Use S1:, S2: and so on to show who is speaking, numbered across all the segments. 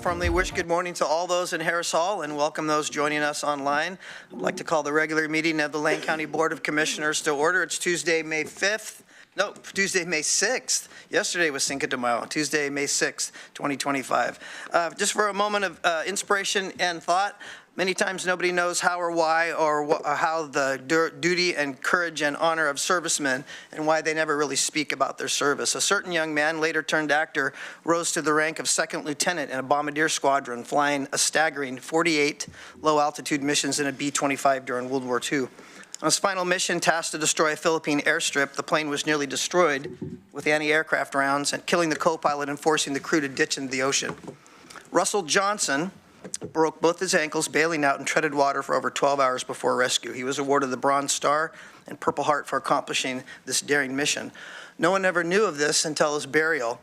S1: formally wish good morning to all those in Harris Hall and welcome those joining us online. I'd like to call the regular meeting of the Lane County Board of Commissioners to order. It's Tuesday, May 5th. No, Tuesday, May 6th. Yesterday was Cinco de Mayo. Tuesday, May 6th, 2025. Just for a moment of inspiration and thought, many times nobody knows how or why or how the duty and courage and honor of servicemen and why they never really speak about their service. A certain young man, later turned actor, rose to the rank of second lieutenant in a bombardier squadron, flying a staggering 48 low-altitude missions in a B-25 during World War II. On his final mission, tasked to destroy a Philippine airstrip, the plane was nearly destroyed with anti-aircraft rounds and killing the co-pilot and forcing the crew to ditch into the ocean. Russell Johnson broke both his ankles bailing out in treaded water for over 12 hours before rescue. He was awarded the Bronze Star and Purple Heart for accomplishing this daring mission. No one ever knew of this until his burial.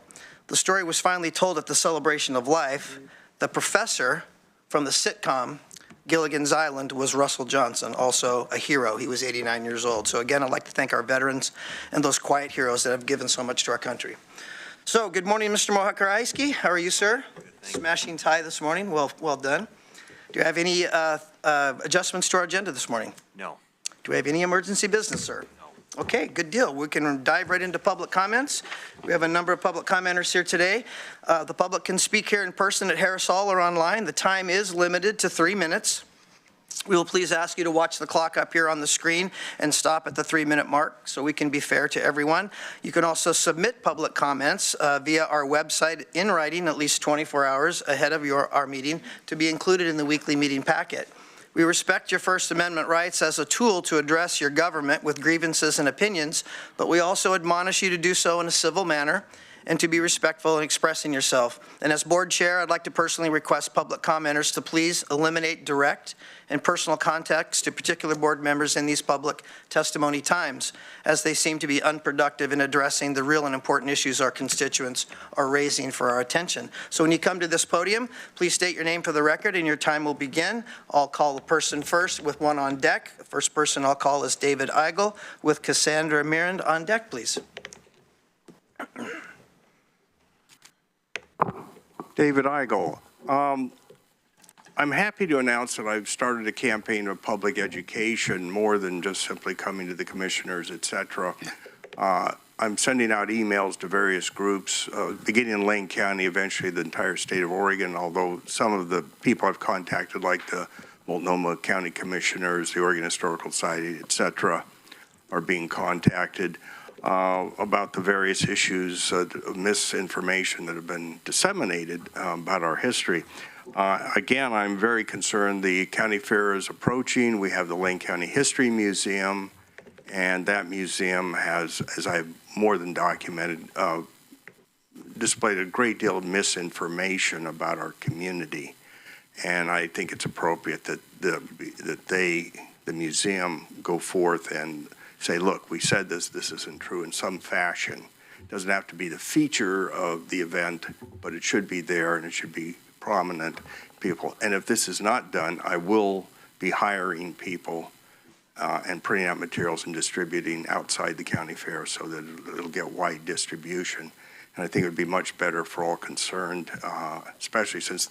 S1: The story was finally told at the celebration of life. The professor from the sitcom Gilligan's Island was Russell Johnson, also a hero. He was 89 years old. So again, I'd like to thank our veterans and those quiet heroes that have given so much to our country. So good morning, Mr. Mohakaraisky. How are you, sir? Smashing tie this morning. Well done. Do you have any adjustments to our agenda this morning?
S2: No.
S1: Do we have any emergency business, sir?
S2: No.
S1: Okay, good deal. We can dive right into public comments. We have a number of public commenters here today. The public can speak here in person at Harris Hall or online. The time is limited to 3 minutes. We will please ask you to watch the clock up here on the screen and stop at the 3-minute mark so we can be fair to everyone. You can also submit public comments via our website in writing at least 24 hours ahead of our meeting to be included in the weekly meeting packet. We respect your First Amendment rights as a tool to address your government with grievances and opinions, but we also admonish you to do so in a civil manner and to be respectful in expressing yourself. And as board chair, I'd like to personally request public commenters to please eliminate direct and personal contacts to particular board members in these public testimony times, as they seem to be unproductive in addressing the real and important issues our constituents are raising for our attention. So when you come to this podium, please state your name for the record and your time will begin. I'll call the person first with one on deck. The first person I'll call is David Eigel with Cassandra Mirand on deck, please.
S3: David Eigel. I'm happy to announce that I've started a campaign of public education more than just simply coming to the commissioners, etc. I'm sending out emails to various groups, beginning in Lane County, eventually the entire state of Oregon, although some of the people I've contacted, like the Multnomah County Commissioners, the Oregon Historical Society, etc., are being contacted about the various issues of misinformation that have been disseminated about our history. Again, I'm very concerned. The county fair is approaching. We have the Lane County History Museum, and that museum has, as I've more than documented, displayed a great deal of misinformation about our community. And I think it's appropriate that the museum go forth and say, look, we said this isn't true in some fashion. It doesn't have to be the feature of the event, but it should be there and it should be prominent people. And if this is not done, I will be hiring people and printing out materials and distributing outside the county fair so that it'll get wide distribution. And I think it would be much better for all concerned, especially since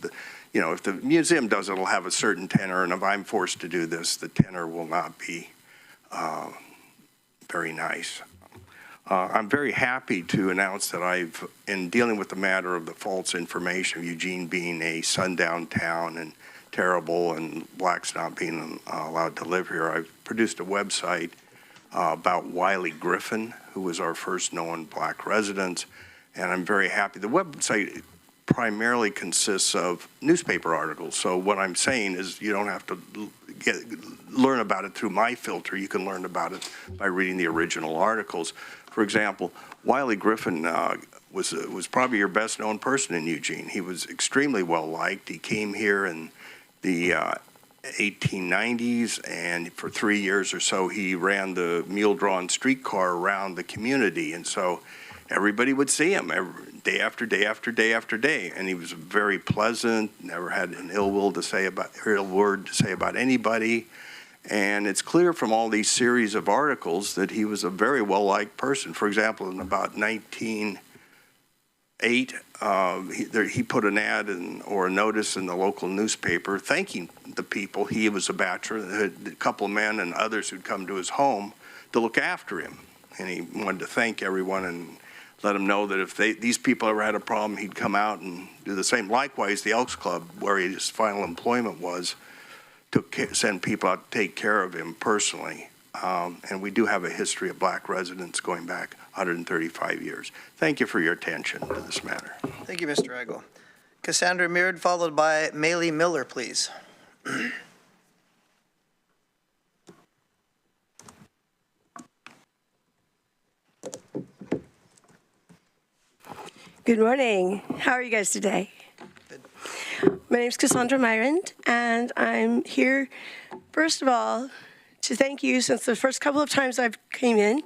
S3: if the museum does it, it'll have a certain tenor, and if I'm forced to do this, the tenor will not be very nice. I'm very happy to announce that in dealing with the matter of the false information of Eugene being a sundown town and terrible and blacks not being allowed to live here, I've produced a website about Wiley Griffin, who was our first known black resident, and I'm very happy. The website primarily consists of newspaper articles. So what I'm saying is you don't have to learn about it through my filter. You can learn about it by reading the original articles. For example, Wiley Griffin was probably your best known person in Eugene. He was extremely well liked. He came here in the 1890s, and for 3 years or so he ran the mule-drawn streetcar around the community, and so everybody would see him day after day after day after day, and he was very pleasant, never had an ill word to say about anybody. And it's clear from all these series of articles that he was a very well-liked person. For example, in about 19 8, he put an ad or a notice in the local newspaper thanking the people. He was a bachelor, a couple of men and others who'd come to his home to look after him. And he wanted to thank everyone and let them know that if these people ever had a problem, he'd come out and do the same. Likewise, the Elks Club, where his final employment was, to send people out to take care of him personally. And we do have a history of black residents going back 135 years. Thank you for your attention to this matter.
S1: Thank you, Mr. Eigel. Cassandra Meard, followed by Maylee Miller, please.
S2: Good morning. How are you guys today?
S1: Good.
S2: My name is Cassandra Myrand, and I'm here, first of all, to thank you. Since the first couple of times I've came in,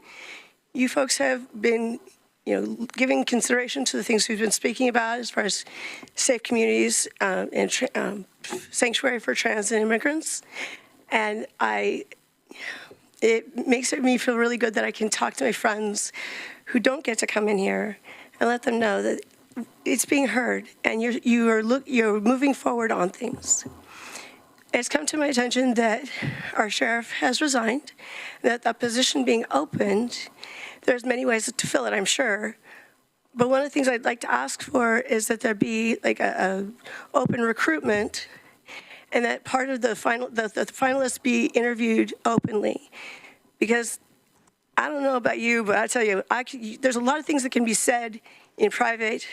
S2: you folks have been, giving consideration to the things we've been speaking about as far as safe communities and sanctuary for trans and immigrants. And it makes me feel really good that I can talk to my friends who don't get to come in here and let them know that it's being heard and you're moving forward on things. It's come to my attention that our sheriff has resigned, that the position being opened, there's many ways to fill it, I'm sure. But one of the things I'd like to ask for is that there be like a open recruitment, and that part of the finalists be interviewed openly. Because I don't know about you, but I tell you, there's a lot of things that can be said in private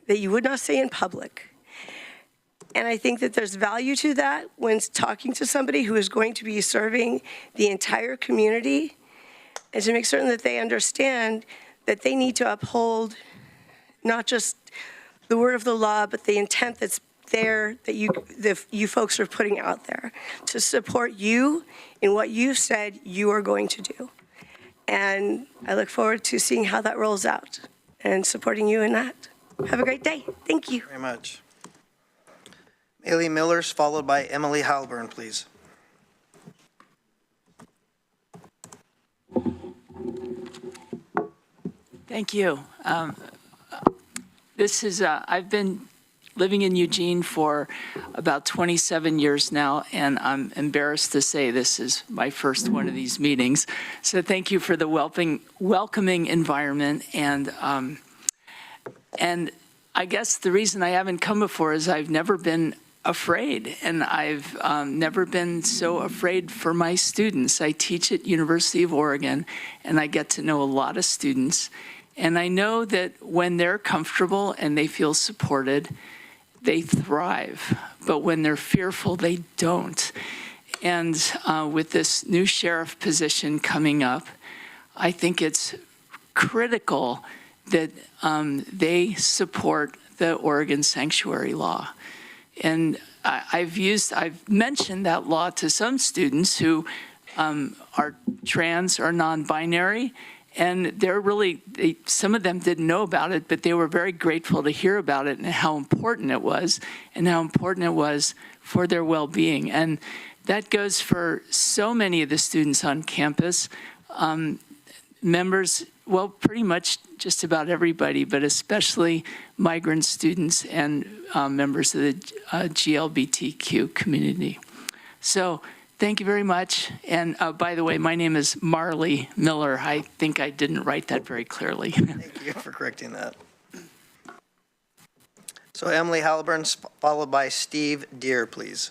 S2: that you would not say in public. And I think that there's value to that when talking to somebody who is going to be serving the entire community, and to make certain that they understand that they need to uphold not just the word of the law, but the intent that's there that you folks are putting out there to support you in what you've said you are going to do. And I look forward to seeing how that rolls out and supporting you in that. Have a great day. Thank you.
S1: Very much. Maylee Miller's followed by Emily Halburn, please.
S4: Thank you. I've been living in Eugene for about 27 years now, and I'm embarrassed to say this is my first one of these meetings. So thank you for the welcoming environment. And I guess the reason I haven't come before is I've never been afraid, and I've never been so afraid for my students. I teach at University of Oregon, and I get to know a lot of students. And I know that when they're comfortable and they feel supported, they thrive. But when they're fearful, they don't. And with this new sheriff position coming up, I think it's critical that they support the Oregon sanctuary law. And I've mentioned that law to some students who are trans or non-binary, and some of them didn't know about it, but they were very grateful to hear about it and how important it was for their well-being. And that goes for so many of the students on campus, members, well, pretty much just about everybody, but especially migrant students and members of the GLBTQ community. So thank you very much. And by the way, my name is Marley Miller. I think I didn't write that very clearly.
S1: Thank you for correcting that. So Emily Halburn, followed by Steve Deere, please.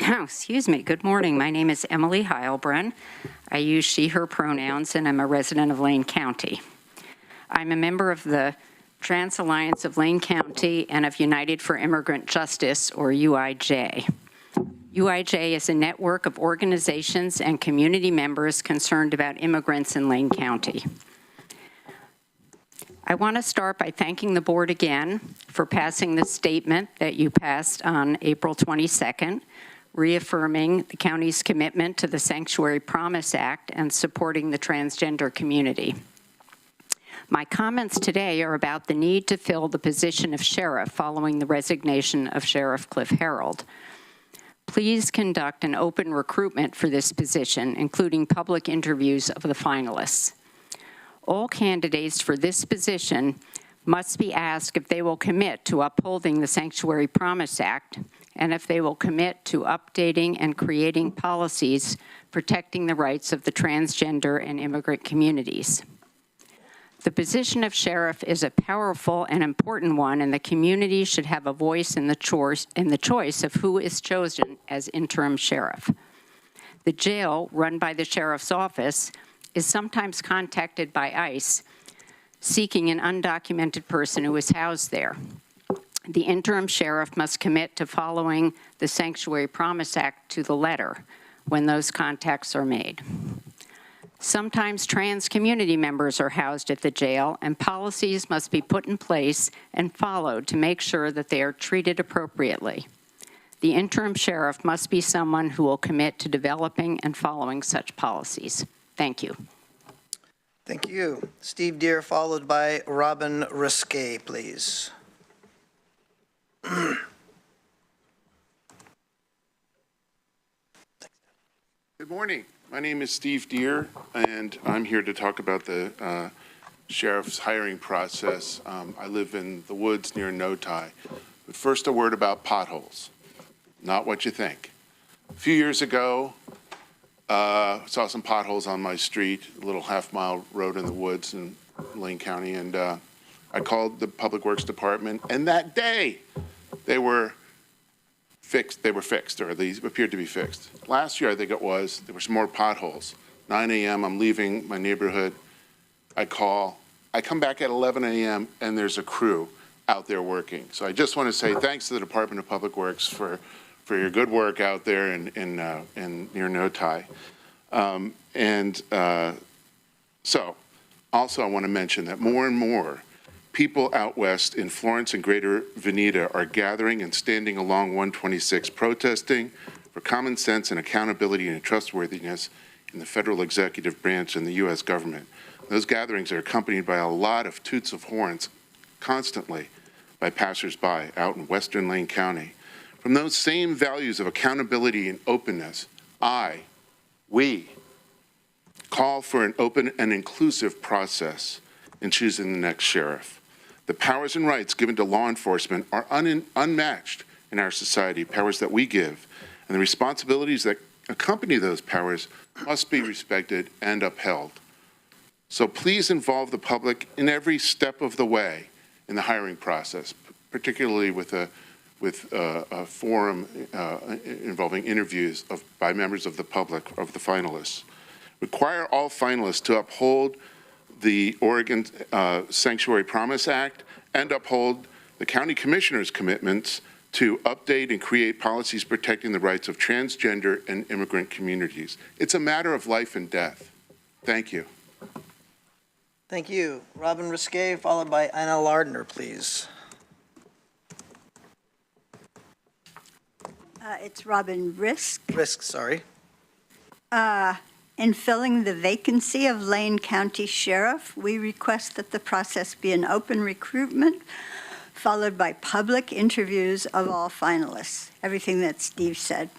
S5: Excuse me. Good morning. My name is Emily Heilbrunn. I use she, her pronouns, and I'm a resident of Lane County. I'm a member of the Trans Alliance of Lane County and of United for Immigrant Justice, or UIJ. UIJ is a network of organizations and community members concerned about immigrants in Lane County. I want to start by thanking the board again for passing the statement that you passed on April 22nd, reaffirming the county's commitment to the Sanctuary Promise Act and supporting the transgender community. My comments today are about the need to fill the position of sheriff following the resignation of Sheriff Cliff Harold. please conduct an open recruitment for this position, including public interviews of the finalists. All candidates for this position must be asked if they will commit to upholding the Sanctuary Promise Act and if they will commit to updating and creating policies protecting the rights of the transgender and immigrant communities. The position of sheriff is a powerful and important one, and the community should have a voice in the choice of who is chosen as interim sheriff. The jail, run by the sheriff's office, is sometimes contacted by ICE seeking an undocumented person who is housed there. The interim sheriff must commit to following the Sanctuary Promise Act to the letter when those contacts are made. Sometimes trans community members are housed at the jail, and policies must be put in place and followed to make sure that they are treated appropriately. The interim sheriff must be someone who will commit to developing and following such policies. Thank you.
S1: Thank you. Steve Deere, followed by Robin Risque, please.
S6: Good morning. My name is Steve Deere, and I'm here to talk about the sheriff's hiring process. I live in the woods near Notai. But first, a word about potholes. Not what you think. A few years ago, saw some potholes on my street, a little half-mile road in the woods in Lane County, and I called the Public Works Department, and that day they were fixed. They were fixed, or at least appeared to be fixed. Last year, I think it was, there were some more potholes. 9 a.m., I'm leaving my neighborhood. I call. I come back at 11 a.m., and there's a crew out there working. So I just want to say thanks to the Department of Public Works for your good work out there in near Notai. So also I want to mention that more and more people out west in Florence and Greater Veneta are gathering and standing along 126 protesting for common sense and accountability and trustworthiness in the federal executive branch and the U.S. government. Those gatherings are accompanied by a lot of toots of horns constantly by passersby out in western Lane County. From those same values of accountability and openness, we call for an open and inclusive process in choosing the next sheriff. The powers and rights given to law enforcement are unmatched in our society, powers that we give, and the responsibilities that accompany those powers must be respected and upheld. So please involve the public in every step of the way in the hiring process, particularly with a forum involving interviews by members of the public of the finalists. Require all finalists to uphold the Oregon Sanctuary Promise Act and uphold the county commissioner's commitments to update and create policies protecting the rights of transgender and immigrant communities. It's a matter of life and death. Thank you.
S1: Thank you. Robin Risque, followed by Anna Lardner, please.
S7: It's Robin Risk.
S1: Risk, sorry.
S7: In filling the vacancy of Lane County Sheriff, we request that the process be an open recruitment followed by public interviews of all finalists. Everything that Steve said.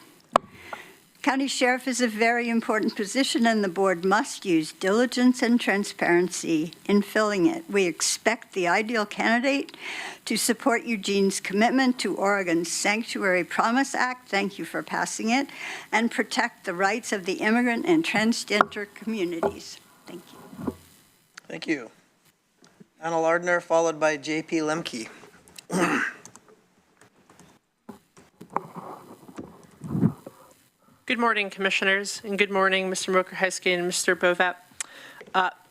S7: County Sheriff is a very important position, and the board must use diligence and transparency in filling it. We expect the ideal candidate to support Eugene's commitment to Oregon's Sanctuary Promise Act, thank you for passing it, and protect the rights of the immigrant and transgender communities. Thank you.
S1: Thank you. Anna Lardner, followed by J.P. Lemke.
S8: Good morning, Commissioners, and good morning, Mr. Mokrzycki and Mr. Bovet.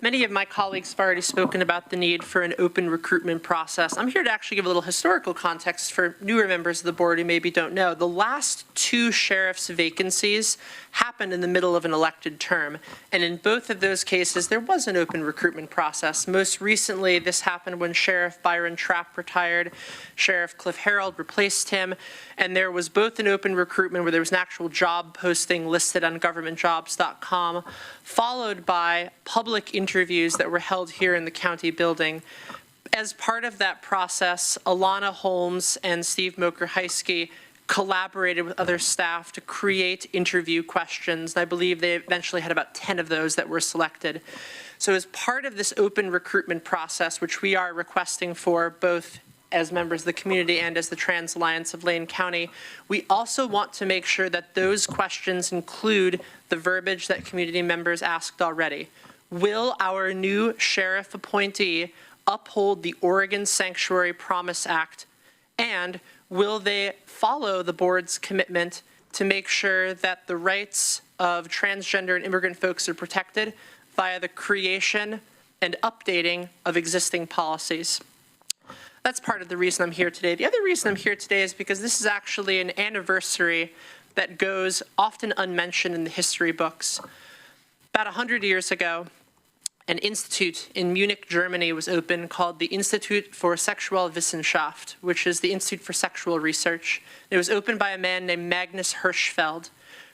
S8: Many of my colleagues have already spoken about the need for an open recruitment process. I'm here to actually give a little historical context for newer members of the board who maybe don't know. The last 2 sheriff's vacancies happened in the middle of an elected term, and in both of those cases, there was an open recruitment process. Most recently, this happened when Sheriff Byron Trapp retired, Sheriff Cliff Harold replaced him, and there was both an open recruitment where there was an actual job posting listed on governmentjobs.com, followed by public interviews that were held here in the county building. As part of that process, Alana Holmes and Steve Mokrzycki collaborated with other staff to create interview questions. And I believe they eventually had about 10 of those that were selected. So as part of this open recruitment process, which we are requesting for both as members of the community and as the Trans Alliance of Lane County, we also want to make sure that those questions include the verbiage that community members asked already. Will our new sheriff appointee uphold the Oregon Sanctuary Promise Act, and will they follow the board's commitment to make sure that the rights of transgender and immigrant folks are protected via the creation and updating of existing policies? That's part of the reason I'm here today. The other reason I'm here today is because this is actually an anniversary that goes often unmentioned in the history books. About 100 years ago, an institute in Munich, Germany was opened called the Institut für Sexualwissenschaft, which is the Institute for Sexual Research. It was opened by a man named Magnus Hirschfeld,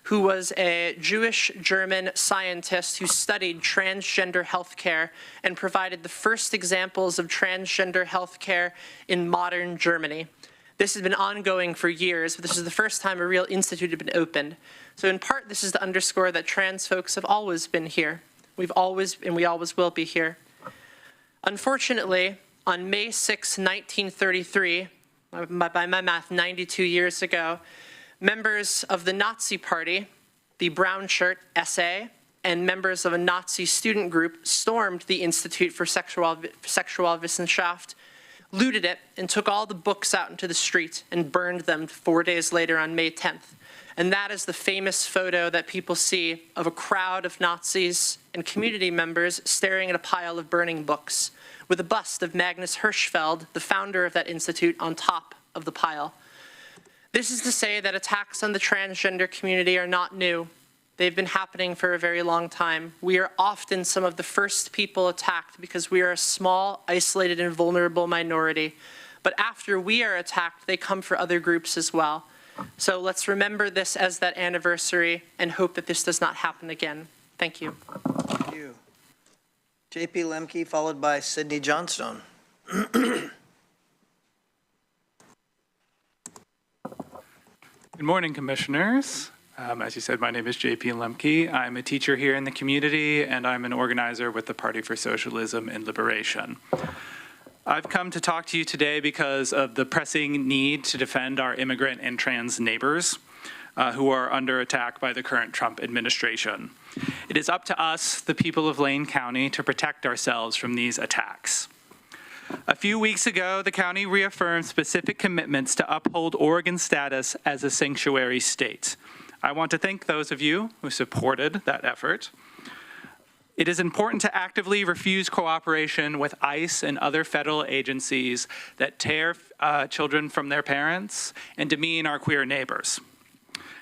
S8: who was a Jewish-German scientist who studied transgender healthcare and provided the first examples of transgender healthcare in modern Germany. This has been ongoing for years, but this is the first time a real institute had been opened. So in part, this is to underscore that trans folks have always been here. We've always, and we always will be here. Unfortunately, on May 6, 1933, by my math, 92 years ago, members of the Nazi Party, the Brown Shirt SA, and members of a Nazi student group stormed the Institute for Sexualwissenschaft, looted it, and took all the books out into the street and burned them 4 days later on May 10th. And that is the famous photo that people see of a crowd of Nazis and community members staring at a pile of burning books, with a bust of Magnus Hirschfeld, the founder of that institute, on top of the pile. This is to say that attacks on the transgender community are not new. They've been happening for a very long time. We are often some of the first people attacked because we are a small, isolated, and vulnerable minority. But after we are attacked, they come for other groups as well. So let's remember this as that anniversary and hope that this does not happen again. Thank you.
S1: Thank you. JP Lemke, followed by Sydney Johnstone.
S9: Good morning, Commissioners. As you said, my name is JP Lemke. I'm a teacher here in the community, and I'm an organizer with the Party for Socialism and Liberation. I've come to talk to you today because of the pressing need to defend our immigrant and trans neighbors who are under attack by the current Trump administration. It is up to us, the people of Lane County, to protect ourselves from these attacks. A few weeks ago, the county reaffirmed specific commitments to uphold Oregon's status as a sanctuary state. I want to thank those of you who supported that effort. It is important to actively refuse cooperation with ICE and other federal agencies that tear children from their parents and demean our queer neighbors,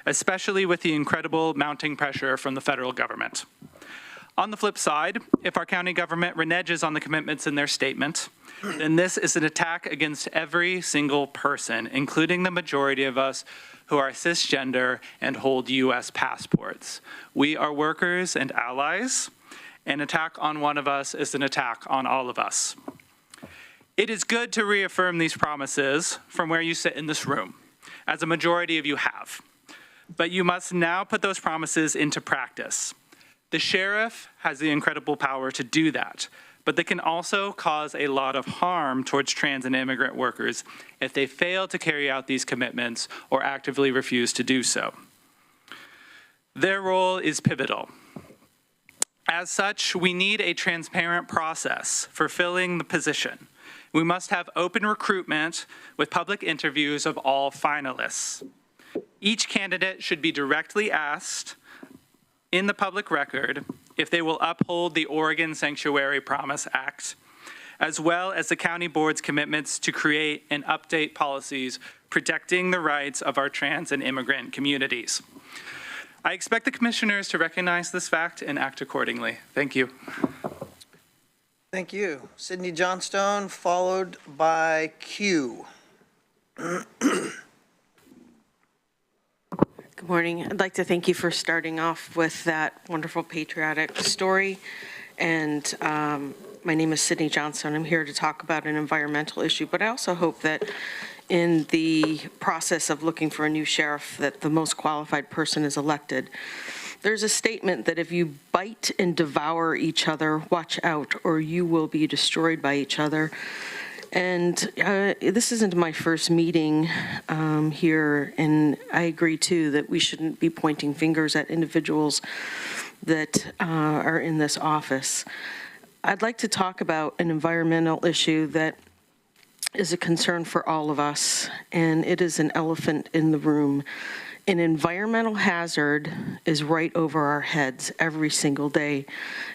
S9: especially with the incredible mounting pressure from the federal government. On the flip side, if our county government reneges on the commitments in their statement, then this is an attack against every single person, including the majority of us who are cisgender and hold U.S. passports. We are workers and allies. An attack on one of us is an attack on all of us. It is good to reaffirm these promises from where you sit in this room, as a majority of you have. But you must now put those promises into practice. The sheriff has the incredible power to do that, but they can also cause a lot of harm towards trans and immigrant workers if they fail to carry out these commitments or actively refuse to do so. Their role is pivotal. As such, we need a transparent process for filling the position. We must have open recruitment with public interviews of all finalists. Each candidate should be directly asked in the public record if they will uphold the Oregon Sanctuary Promise Act, as well as the county board's commitments to create and update policies protecting the rights of our trans and immigrant communities. I expect the commissioners to recognize this fact and act accordingly. Thank you.
S1: Thank you. Sydney Johnstone, followed by Q.
S10: Good morning. I'd like to thank you for starting off with that wonderful patriotic story. And my name is Sydney Johnstone. I'm here to talk about an environmental issue, but I also hope that in the process of looking for a new sheriff that the most qualified person is elected. There's a statement that if you bite and devour each other, watch out, or you will be destroyed by each other. And this isn't my first meeting here, and I agree, too, that we shouldn't be pointing fingers at individuals that are in this office. I'd like to talk about an environmental issue that is a concern for all of us, and it is an elephant in the room. An environmental hazard is right over our heads every single day.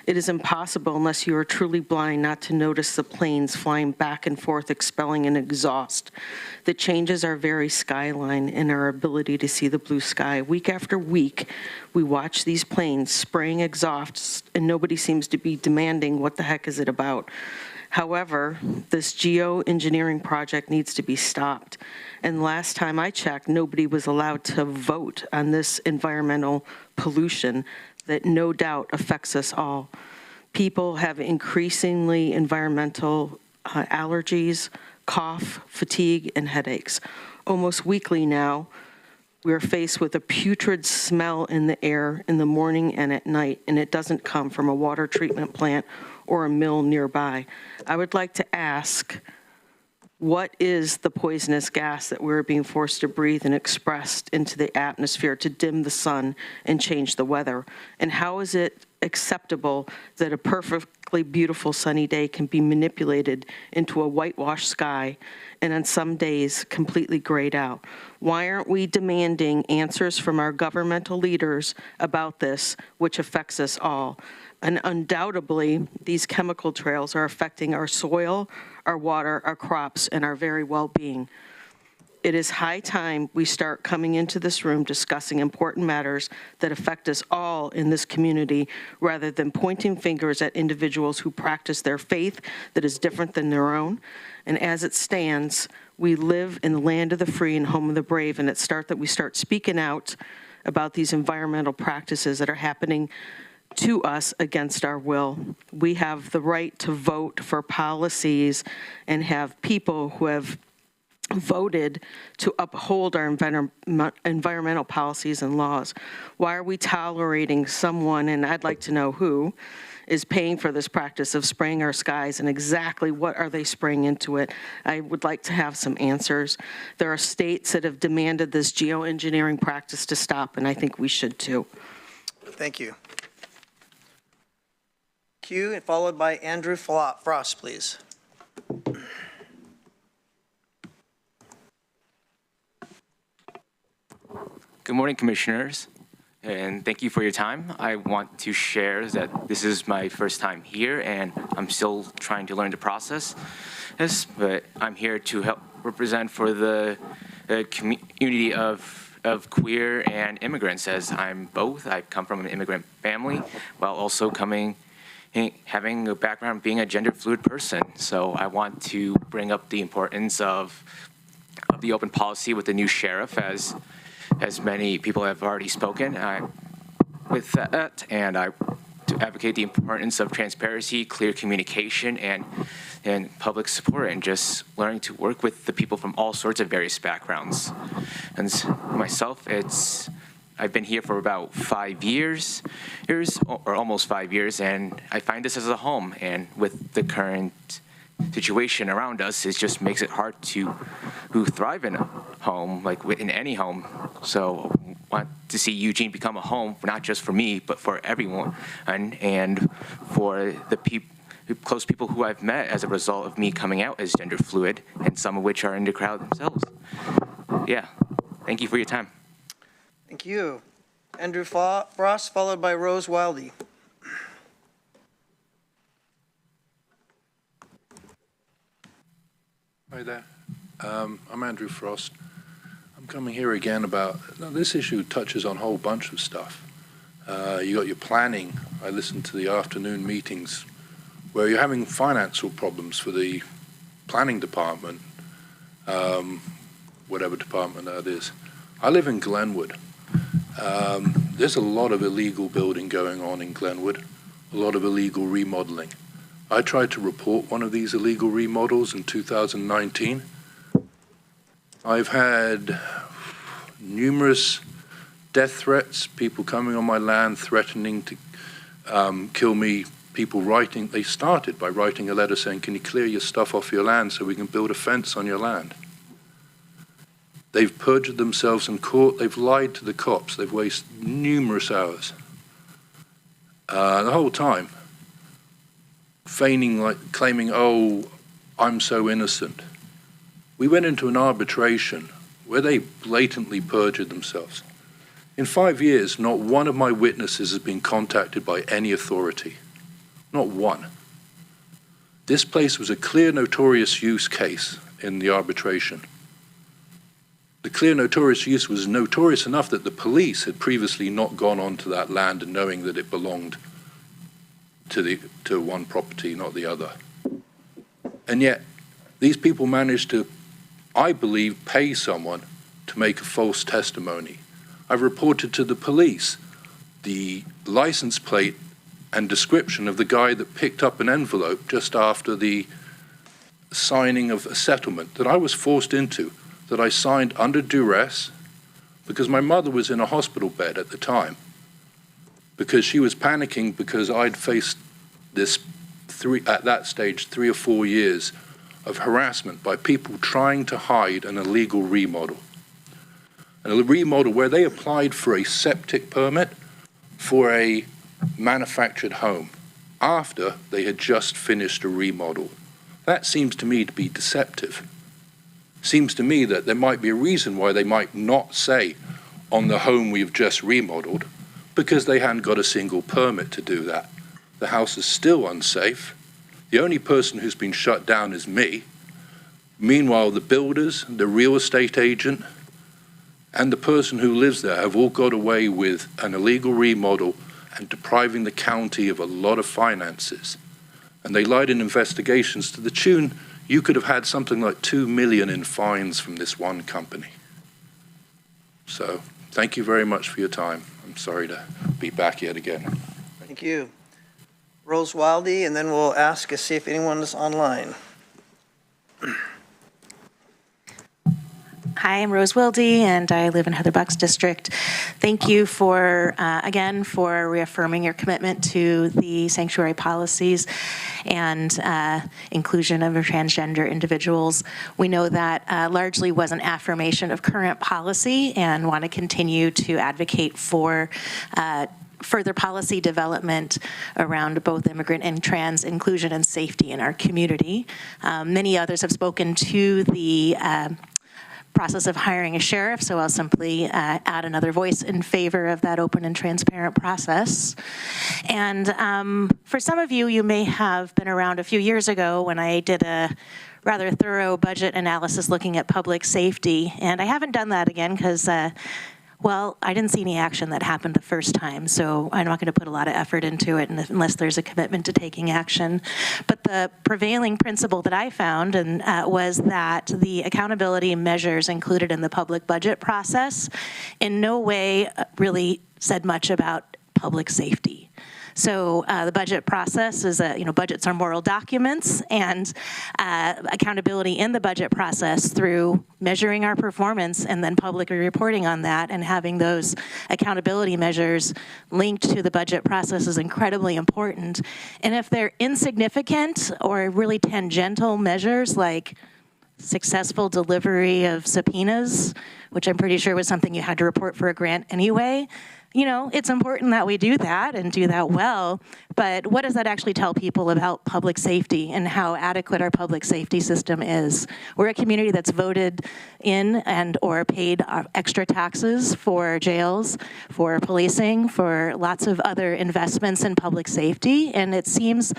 S10: It is impossible, unless you are truly blind, not to notice the planes flying back and forth, expelling an exhaust that changes our very skyline and our ability to see the blue sky. Week after week, we watch these planes spraying exhausts, and nobody seems to be demanding what the heck is it about. However, this geoengineering project needs to be stopped. And last time I checked, nobody was allowed to vote on this environmental pollution that no doubt affects us all. People have increasingly environmental allergies, cough, fatigue, and headaches. Almost weekly now, we are faced with a putrid smell in the air in the morning and at night, and it doesn't come from a water treatment plant or a mill nearby. I would like to ask, what is the poisonous gas that we're being forced to breathe and expressed into the atmosphere to dim the sun and change the weather? And how is it acceptable that a perfectly beautiful sunny day can be manipulated into a whitewashed sky and on some days completely grayed out? Why aren't we demanding answers from our governmental leaders about this, which affects us all? And undoubtedly, these chemical trails are affecting our soil, our water, our crops, and our very well-being. It is high time we start coming into this room discussing important matters that affect us all in this community, rather than pointing fingers at individuals who practice their faith that is different than their own. And as it stands, we live in the land of the free and home of the brave, and it's that we start speaking out about these environmental practices that are happening to us against our will. We have the right to vote for policies and have people who have voted to uphold our environmental policies and laws. Why are we tolerating someone, and I'd like to know who, is paying for this practice of spraying our skies, and exactly what are they spraying into it? I would like to have some answers. There are states that have demanded this geoengineering practice to stop, and I think we should too.
S1: Thank you. Q, followed by Andrew Frost, please.
S11: Good morning, Commissioners, and thank you for your time. I want to share that this is my first time here, and I'm still trying to learn the process. Yes, but I'm here to help represent for the community of queer and immigrants, as I'm both. I come from an immigrant family, while also having a background being a gender fluid person. So I want to bring up the importance of the open policy with the new sheriff, as many people have already spoken with that, and I to advocate the importance of transparency, clear communication, and public support, and just learning to work with the people from all sorts of various backgrounds. And myself, I've been here for about 5 years, or almost 5 years, and I find this as a home. And with the current situation around us, it just makes it hard to thrive in a home, like in any home. So I want to see Eugene become a home, not just for me, but for everyone, and for the close people who I've met as a result of me coming out as gender fluid, and some of which are in the crowd themselves. Yeah, thank you for your time.
S1: Thank you. Andrew Frost, followed by Rose Wildy.
S12: Hi there. I'm Andrew Frost. I'm coming here again about, this issue touches on a whole bunch of stuff. You got your planning. I listened to the afternoon meetings where you're having financial problems for the planning department, whatever department that is. I live in Glenwood. There's a lot of illegal building going on in Glenwood, a lot of illegal remodeling. I tried to report one of these illegal remodels in 2019. I've had numerous death threats, people coming on my land threatening to kill me, people writing, they started by writing a letter saying, can you clear your stuff off your land so we can build a fence on your land? They've perjured themselves in court, they've lied to the cops, they've wasted numerous hours. The whole time, feigning, like claiming, oh, I'm so innocent. We went into an arbitration where they blatantly perjured themselves. In 5 years, not one of my witnesses has been contacted by any authority. Not one. This place was a clear notorious use case in the arbitration. The clear notorious use was notorious enough that the police had previously not gone onto that land and knowing that it belonged to one property, not the other. And yet, these people managed to, I believe, pay someone to make a false testimony. I've reported to the police the license plate and description of the guy that picked up an envelope just after the signing of a settlement that I was forced into, that I signed under duress because my mother was in a hospital bed at the time, because she was panicking because I'd faced this, at that stage, 3 or 4 years of harassment by people trying to hide an illegal remodel. A remodel where they applied for a septic permit for a manufactured home after they had just finished a remodel. That seems to me to be deceptive. Seems to me that there might be a reason why they might not say on the home we've just remodeled, because they hadn't got a single permit to do that. The house is still unsafe. The only person who's been shut down is me. Meanwhile, the builders, the real estate agent, and the person who lives there have all got away with an illegal remodel and depriving the county of a lot of finances. And they lied in investigations to the tune, you could have had something like $2 million in fines from this one company. So, thank you very much for your time. I'm sorry to be back yet again.
S1: Thank you. Rose Wildy, and then we'll ask to see if anyone is online.
S13: Hi, I'm Rose Wildy, and I live in Heather Bucks District. Thank you for, again, for reaffirming your commitment to the sanctuary policies and inclusion of transgender individuals. We know that largely was an affirmation of current policy and want to continue to advocate for further policy development around both immigrant and trans inclusion and safety in our community. Many others have spoken to the process of hiring a sheriff, so I'll simply add another voice in favor of that open and transparent process. And for some of you, you may have been around a few years ago when I did a rather thorough budget analysis looking at public safety, and I haven't done that again because well, I didn't see any action that happened the first time, so I'm not going to put a lot of effort into it unless there's a commitment to taking action. But the prevailing principle that I found was that the accountability measures included in the public budget process in no way really said much about public safety. So the budget process is, budgets are moral documents, and accountability in the budget process through measuring our performance and then publicly reporting on that and having those accountability measures linked to the budget process is incredibly important. And if they're insignificant or really tangential measures like successful delivery of subpoenas, which I'm pretty sure was something you had to report for a grant anyway, it's important that we do that and do that well, but what does that actually tell people about public safety and how adequate our public safety system is? We're a community that's voted in and or paid extra taxes for jails, for policing, for lots of other investments in public safety, and it seems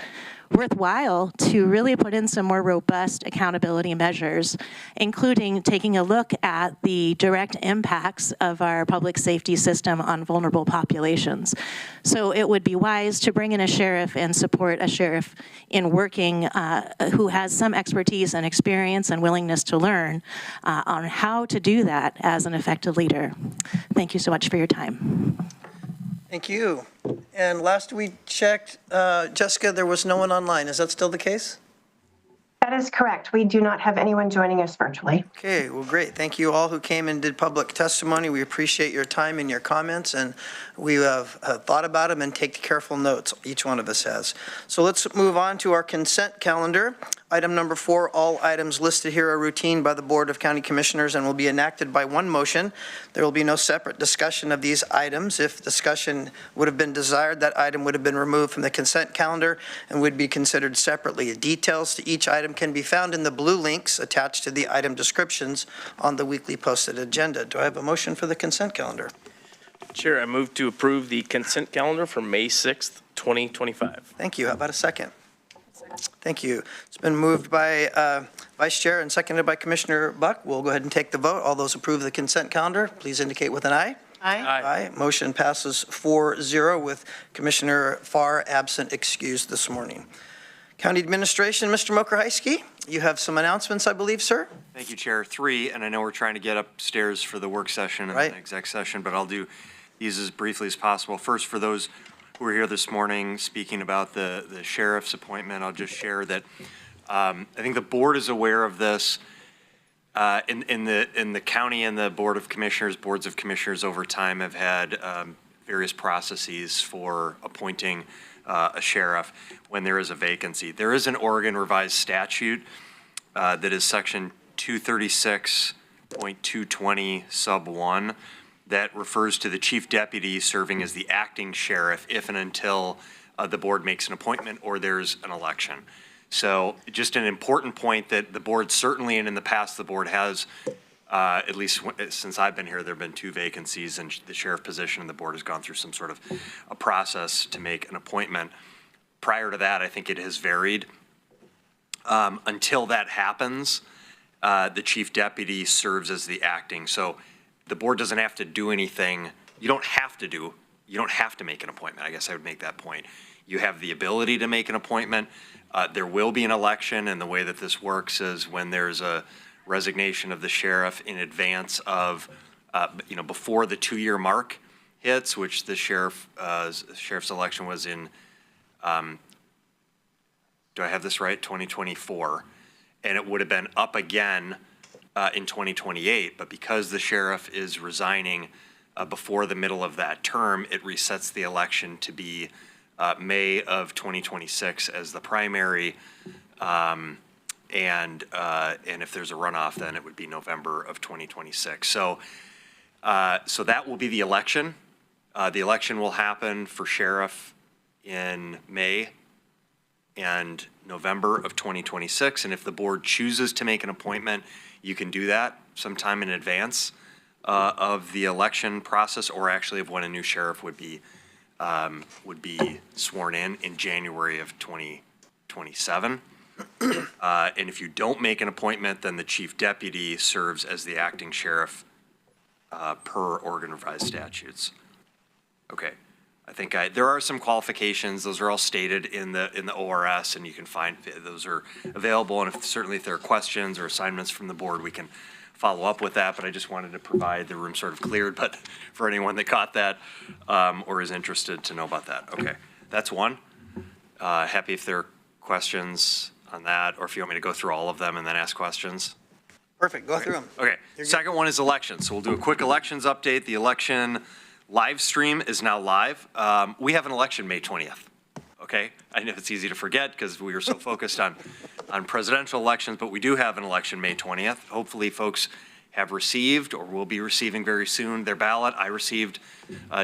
S13: worthwhile to really put in some more robust accountability measures, including taking a look at the direct impacts of our public safety system on vulnerable populations. So it would be wise to bring in a sheriff and support a sheriff in working who has some expertise and experience and willingness to learn on how to do that as an effective leader. Thank you so much for your time.
S1: Thank you. And last we checked, Jessica, there was no one online. Is that still the case?
S14: That is correct. We do not have anyone joining us virtually.
S1: Okay, well, great. Thank you all who came and did public testimony. We appreciate your time and your comments, and we have thought about them and take careful notes. Each one of us has. So let's move on to our consent calendar. Item number 4, all items listed here are routine by the Board of County Commissioners and will be enacted by one motion. There will be no separate discussion of these items. If discussion would have been desired, that item would have been removed from the consent calendar and would be considered separately. Details to each item can be found in the blue links attached to the item descriptions on the weekly posted agenda. Do I have a motion for the consent calendar?
S15: Chair, I move to approve the consent calendar for May 6th, 2025.
S1: Thank you. How about a second? Thank you. It's been moved by Vice Chair and seconded by Commissioner Buck. We'll go ahead and take the vote. All those approve the consent calendar, please indicate with an aye.
S8: Aye.
S1: Aye. Motion passes 4-0 with Commissioner Farr absent excused this morning. County Administration, Mr. Mokrzycki, you have some announcements, I believe, sir?
S16: Thank you, Chair. 3, and I know we're trying to get upstairs for the work session and the exec session, but I'll do these as briefly as possible. First, for those who are here this morning speaking about the sheriff's appointment, I'll just share that I think the board is aware of this. In the county and the boards of commissioners over time have had various processes for appointing a sheriff when there is a vacancy. There is an Oregon revised statute that is section 236.220 sub 1 that refers to the chief deputy serving as the acting sheriff if and until the board makes an appointment or there's an election. So just an important point that the board certainly, and in the past the board has, at least since I've been here, there have been 2 vacancies in the sheriff position, and the board has gone through some sort of a process to make an appointment. Prior to that, I think it has varied. Until that happens, the chief deputy serves as the acting. So the board doesn't have to do anything. You don't have to make an appointment. I guess I would make that point. You have the ability to make an appointment. There will be an election, and the way that this works is when there's a resignation of the sheriff in advance of, before the 2-year mark hits, which the sheriff's election was in, do I have this right? 2024. And it would have been up again in 2028, but because the sheriff is resigning before the middle of that term, it resets the election to be May of 2026 as the primary, and if there's a runoff, then it would be November of 2026. So that will be the election. The election will happen for sheriff in May and November of 2026, and if the board chooses to make an appointment, you can do that sometime in advance of the election process, or actually of when a new sheriff would be sworn in January of 2027. And if you don't make an appointment, then the chief deputy serves as the acting sheriff per Oregon revised statutes. Okay, I think there are some qualifications. Those are all stated in the ORS, and you can find those are available. And certainly if there are questions or assignments from the board, we can follow up with that, but I just wanted to provide the room sort of cleared, but for anyone that caught that or is interested to know about that. Okay, that's one. Happy if there are questions on that, or if you want me to go through all of them and then ask questions.
S1: Perfect, go through them.
S16: Okay, second one is elections. So we'll do a quick elections update. The election live stream is now live. We have an election May 20th. Okay, I know it's easy to forget because we were so focused on presidential elections, but we do have an election May 20th. Hopefully folks have received or will be receiving very soon their ballot. I received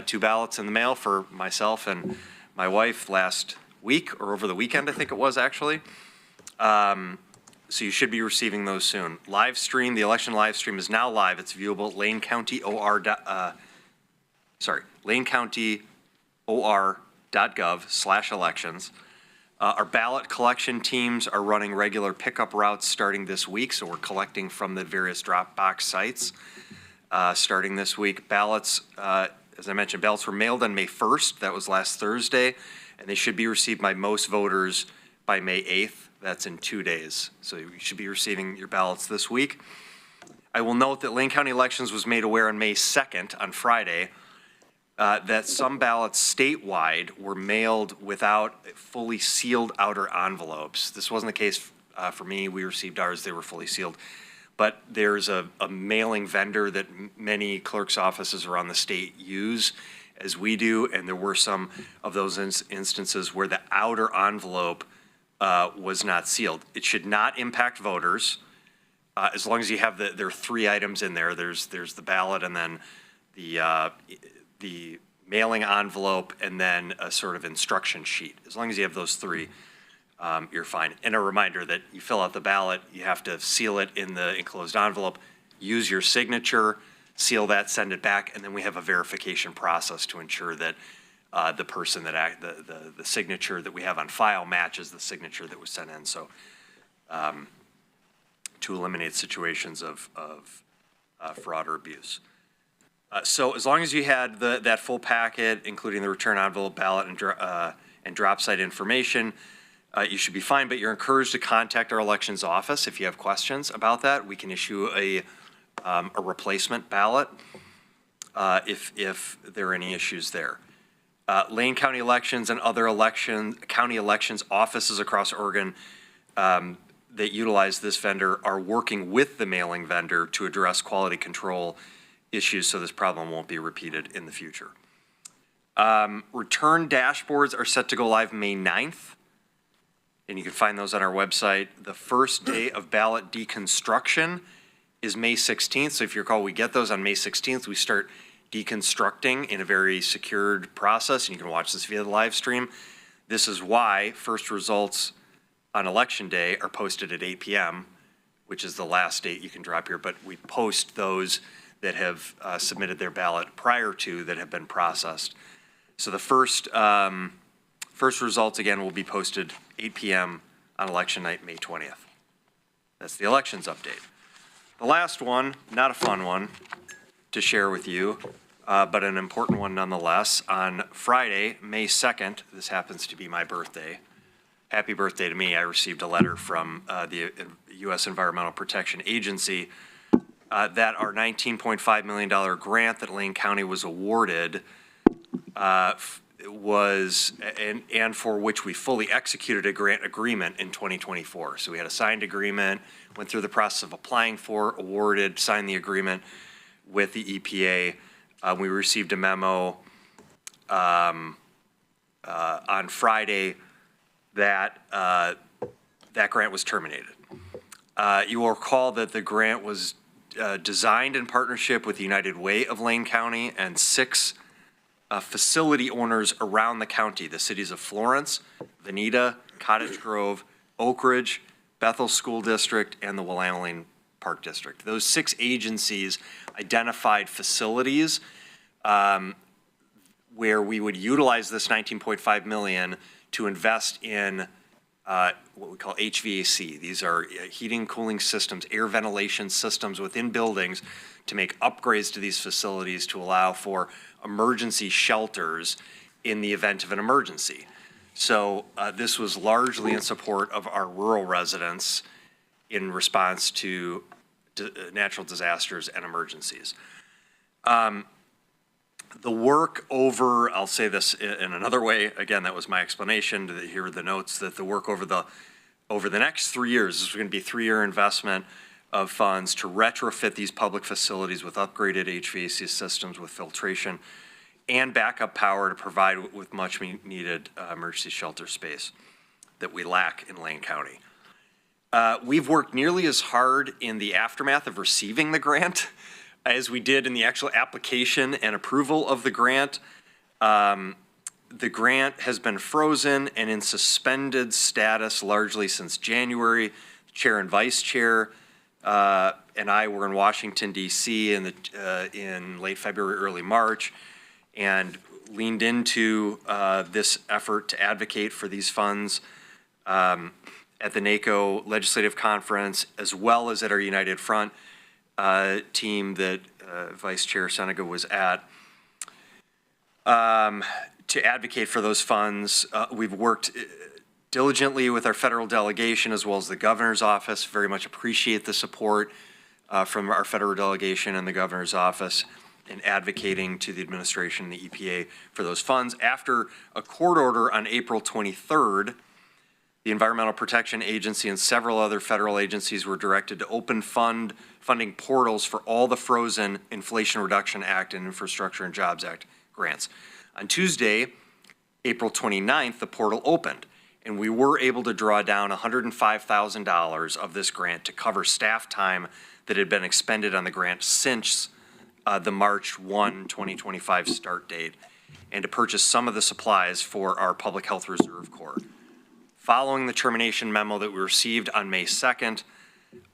S16: 2 ballots in the mail for myself and my wife last week, or over the weekend, I think it was actually. So you should be receiving those soon. Live stream, the election live stream is now live. It's viewable at lanecountyor.gov/elections. Our ballot collection teams are running regular pickup routes starting this week, so we're collecting from the various Dropbox sites starting this week. Ballots, as I mentioned, ballots were mailed on May 1st. That was last Thursday, and they should be received by most voters by May 8th. That's in 2 days. So you should be receiving your ballots this week. I will note that Lane County Elections was made aware on May 2nd, on Friday, that some ballots statewide were mailed without fully sealed outer envelopes. This wasn't the case For me, we received ours, they were fully sealed. But there's a mailing vendor that many clerks' offices around the state use, as we do, and there were some of those instances where the outer envelope was not sealed. It should not impact voters, as long as you have there are 3 items in there. There's the ballot, and then the mailing envelope, and then a sort of instruction sheet. As long as you have those 3, you're fine. And a reminder that you fill out the ballot, you have to seal it in the enclosed envelope, use your signature, seal that, send it back, and then we have a verification process to ensure that the person that the signature that we have on file matches the signature that was sent in. So to eliminate situations of fraud or abuse. So as long as you had that full packet, including the return envelope, ballot, and drop site information, you should be fine, but you're encouraged to contact our elections office if you have questions about that. We can issue a replacement ballot if there are any issues there. Lane County elections and other county elections offices across Oregon that utilize this vendor are working with the mailing vendor to address quality control issues so this problem won't be repeated in the future. Return dashboards are set to go live May 9th. And you can find those on our website. The first day of ballot deconstruction is May 16th. So if you recall, we get those on May 16th. We start deconstructing in a very secured process, and you can watch this via the live stream. This is why first results on Election Day are posted at 8 p.m., which is the last date you can drop here, but we post those that have submitted their ballot prior to that have been processed. So the first results, again, will be posted 8 p.m. on election night, May 20th. That's the elections update. The last one, not a fun one to share with you, but an important one nonetheless. On Friday, May 2nd, this happens to be my birthday. Happy birthday to me. I received a letter from the U.S. Environmental Protection Agency that our $19.5 million grant that Lane County was awarded and for which we fully executed a grant agreement in 2024. So we had a signed agreement, went through the process of applying for, awarded, signed the agreement with the EPA. We received a memo on Friday that that grant was terminated. You will recall that the grant was designed in partnership with the United Way of Lane County and 6 facility owners around the county, the cities of Florence, Veneta, Cottage Grove, Oak Ridge, Bethel School District, and the Willamette Park District. Those 6 agencies identified facilities where we would utilize this $19.5 million to invest in what we call HVAC. These are heating, cooling systems, air ventilation systems within buildings to make upgrades to these facilities to allow for emergency shelters in the event of an emergency. So this was largely in support of our rural residents in response to natural disasters and emergencies. The work over, I'll say this in another way, again, that was my explanation, here are the notes, that the work over the next 3 years, this is going to be a 3-year investment of funds to retrofit these public facilities with upgraded HVAC systems with filtration and backup power to provide with much needed emergency shelter space that we lack in Lane County. We've worked nearly as hard in the aftermath of receiving the grant as we did in the actual application and approval of the grant. The grant has been frozen and in suspended status largely since January. Chair and Vice Chair and I were in Washington, D.C. in late February, early March, and leaned into this effort to advocate for these funds at the NACO Legislative Conference, as well as at our United Front team that Vice Chair Senega was at, to advocate for those funds. We've worked diligently with our federal delegation as well as the governor's office. Very much appreciate the support from our federal delegation and the governor's office in advocating to the administration and the EPA for those funds. After a court order on April 23rd, The Environmental Protection Agency and several other federal agencies were directed to open funding portals for all the frozen Inflation Reduction Act and Infrastructure and Jobs Act grants. On Tuesday, April 29th, the portal opened, and we were able to draw down $105,000 of this grant to cover staff time that had been expended on the grant since the March 1, 2025 start date, and to purchase some of the supplies for our Public Health Reserve Corps. Following the termination memo that we received on May 2nd,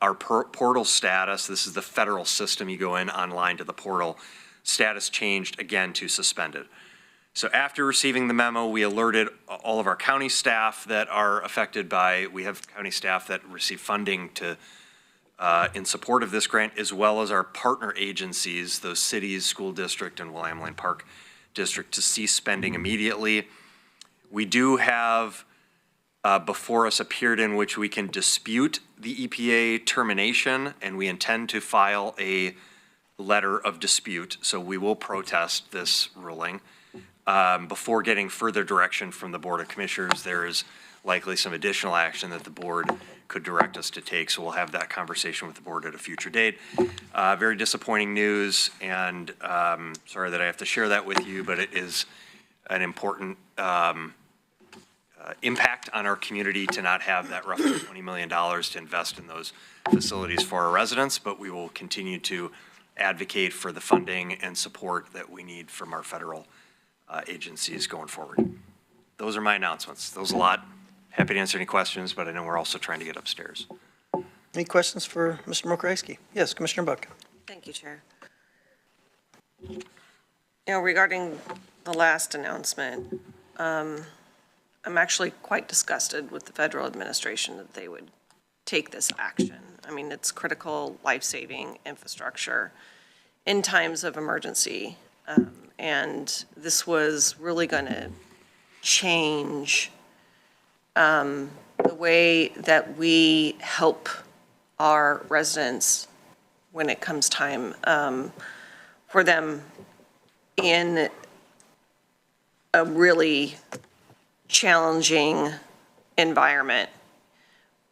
S16: our portal status, this is the federal system, you go in online to the portal, status changed again to suspended. So after receiving the memo, we alerted all of our county staff that are affected by, we have county staff that receive funding to, in support of this grant, as well as our partner agencies, those cities, school district, and William Lane Park District, to cease spending immediately. We do have before us a period in which we can dispute the EPA termination, and we intend to file a letter of dispute, so we will protest this ruling. Before getting further direction from the Board of Commissioners, there is likely some additional action that the board could direct us to take, so we'll have that conversation with the board at a future date. Very disappointing news, and sorry that I have to share that with you, but it is an important impact on our community to not have that roughly $20 million to invest in those facilities for our residents, but we will continue to advocate for the funding and support that we need from our federal agencies going forward. Those are my announcements. Those are a lot. Happy to answer any questions, but I know we're also trying to get upstairs.
S1: Any questions for Mr. Mokrajewski? Yes, Commissioner Buck.
S17: Thank you, Chair. You know, regarding the last announcement, I'm actually quite disgusted with the federal administration that they would take this action. I mean, it's critical life-saving infrastructure in times of emergency. And this was really going to change the way that we help our residents when it comes time for them in a really challenging environment.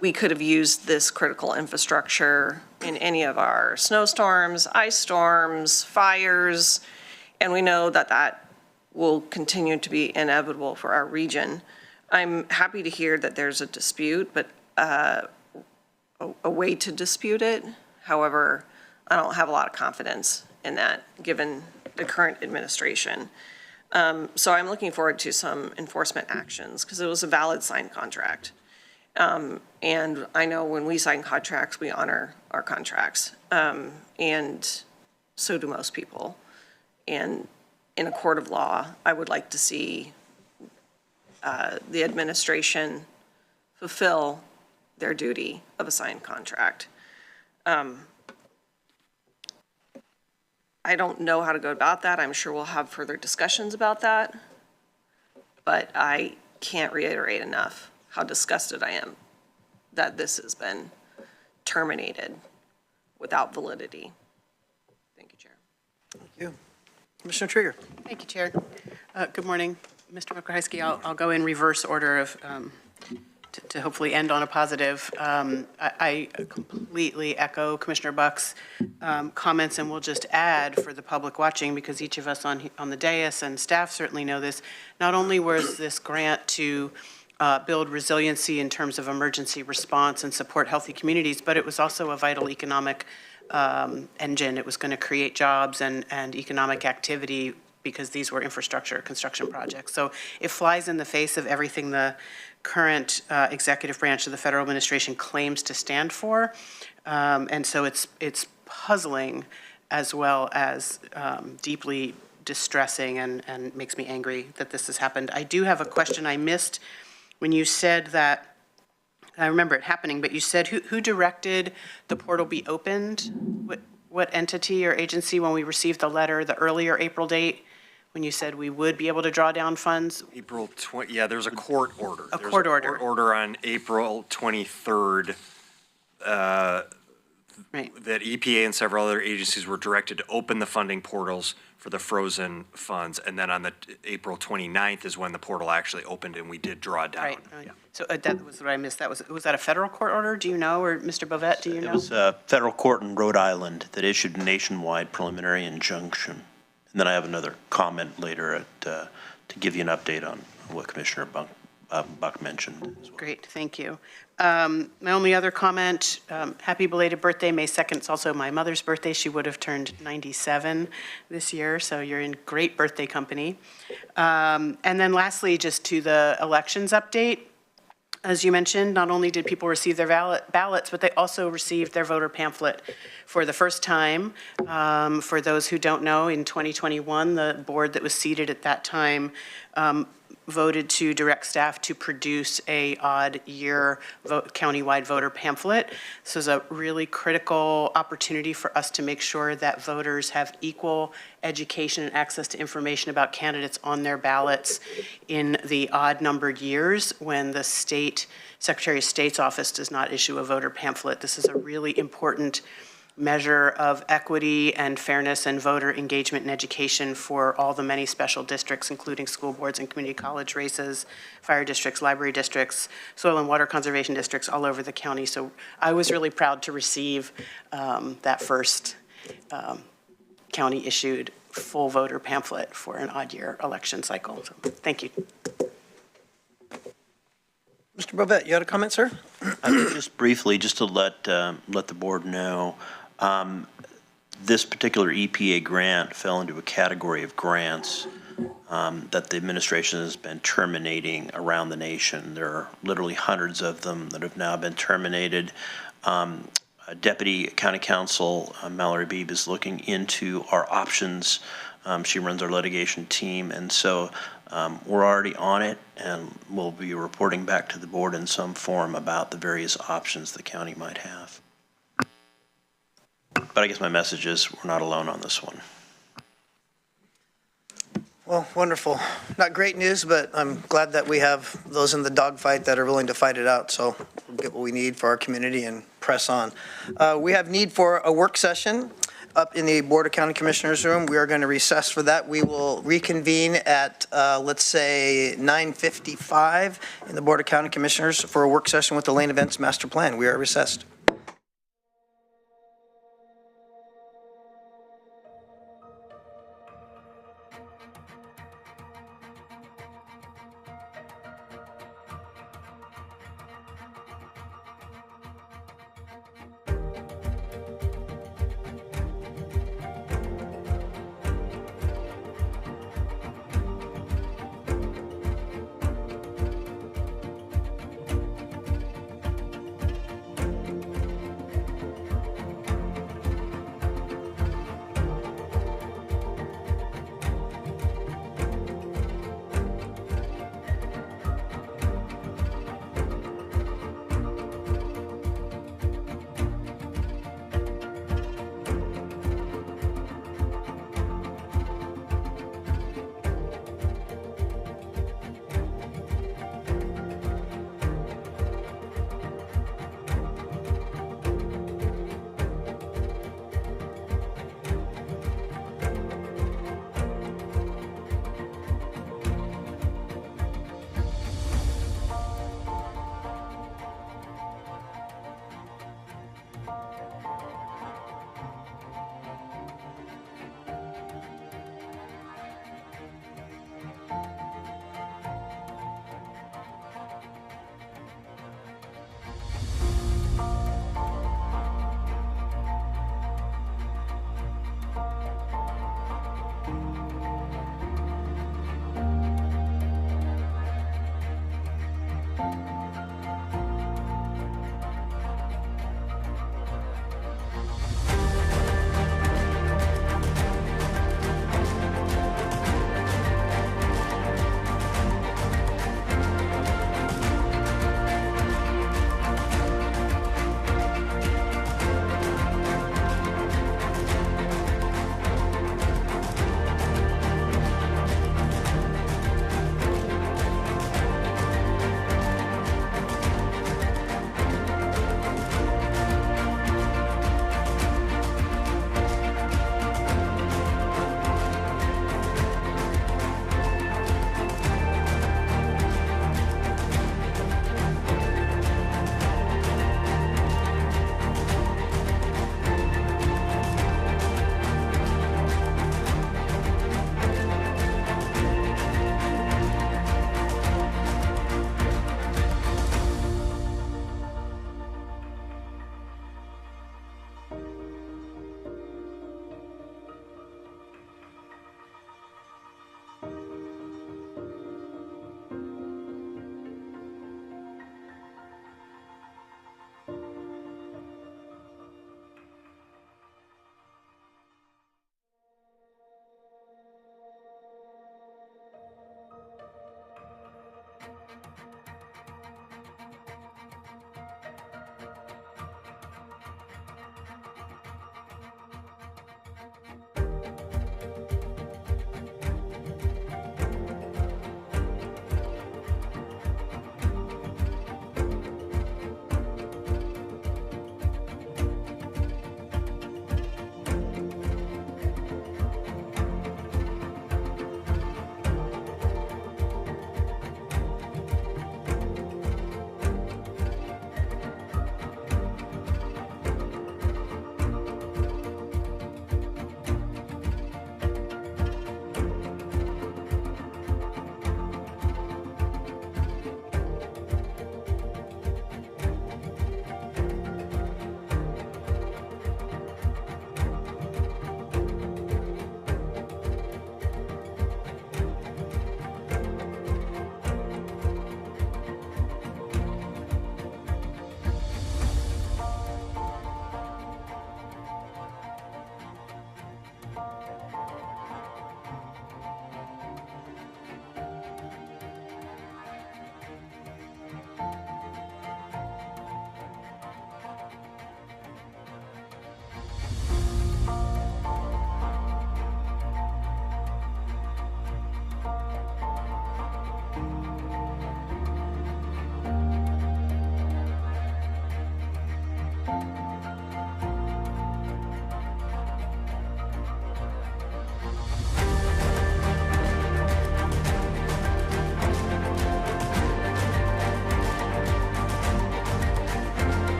S17: We could have used this critical infrastructure in any of our snowstorms, ice storms, fires, and we know that that will continue to be inevitable for our region. I'm happy to hear that there's a dispute, but a way to dispute it. However, I don't have a lot of confidence in that, given the current administration. So I'm looking forward to some enforcement actions, because it was a valid signed contract. And I know when we sign contracts, we honor our contracts. And so do most people. And in a court of law, I would like to see the administration fulfill their duty of a signed contract. I don't know how to go about that. I'm sure we'll have further discussions about that. But I can't reiterate enough how disgusted I am that this has been terminated without validity. Thank you, Chair.
S1: Thank you. Commissioner Trieger.
S18: Thank you, Chair. Good morning, Mr. Mokrajewski. I'll go in reverse order of to hopefully end on a positive. I completely echo Commissioner Buck's comments, and will just add for the public watching, because each of us on the dais and staff certainly know this. Not only was this grant to build resiliency in terms of emergency response and support healthy communities, but it was also a vital economic engine. It was going to create jobs and economic activity, because these were infrastructure construction projects. So it flies in the face of everything the current executive branch of the federal administration claims to stand for. And so it's puzzling, as well as deeply distressing, and makes me angry that this has happened. I do have a question I missed when you said that, I remember it happening, but you said who directed the portal be opened? What entity or agency, when we received the letter, the earlier April date, when you said we would be able to draw down funds?
S16: April 20, yeah, there's a court order.
S18: Court order.
S16: Court order on April 23rd that EPA and several other agencies were directed to open the funding portals for the frozen funds. And then on the April 29th is when the portal actually opened and we did draw down.
S18: Right. So that was what I missed. Was that a federal court order? Do you know, or Mr. Bovet, do you know?
S19: It was a federal court in Rhode Island that issued a nationwide preliminary injunction. And then I have another comment later to give you an update on what Commissioner Buck mentioned as well.
S18: Great, thank you. My only other comment, happy belated birthday, May 2nd. It's also my mother's birthday. She would have turned 97 this year, so you're in great birthday company. And then lastly, just to the elections update. As you mentioned, not only did people receive their ballots, but they also received their voter pamphlet for the first time. For those who don't know, in 2021, the board that was seated at that time voted to direct staff to produce a odd year countywide voter pamphlet. This was a really critical opportunity for us to make sure that voters have equal education and access to information about candidates on their ballots in the odd numbered years when the Secretary of State's office does not issue a voter pamphlet. This is a really important measure of equity and fairness and voter engagement and education for all the many special districts, including school boards and community college races, fire districts, library districts, soil and water conservation districts all over the county. So I was really proud to receive that first county-issued full voter pamphlet for an odd-year election cycle. So, thank you.
S1: Mr. Bovet, you had a comment, sir?
S19: Just briefly, just to let the board know, this particular EPA grant fell into a category of grants that the administration has been terminating around the nation. There are literally hundreds of them that have now been terminated. Deputy County Counsel Mallory Beebe is looking into our options. She runs our litigation team, and so we're already on it, and we'll be reporting back to the board in some form about the various options the county might have. But I guess my message is we're not alone on this one.
S1: Well, wonderful. Not great news, but I'm glad that we have those in the dogfight that are willing to fight it out. So we'll get what we need for our community and press on. We have need for a work session up in the Board of County Commissioners room. We are going to recess for that. We will reconvene at, let's say, 9:55 in the Board of County Commissioners for a work session with the Lane Events Master Plan. We are recessed.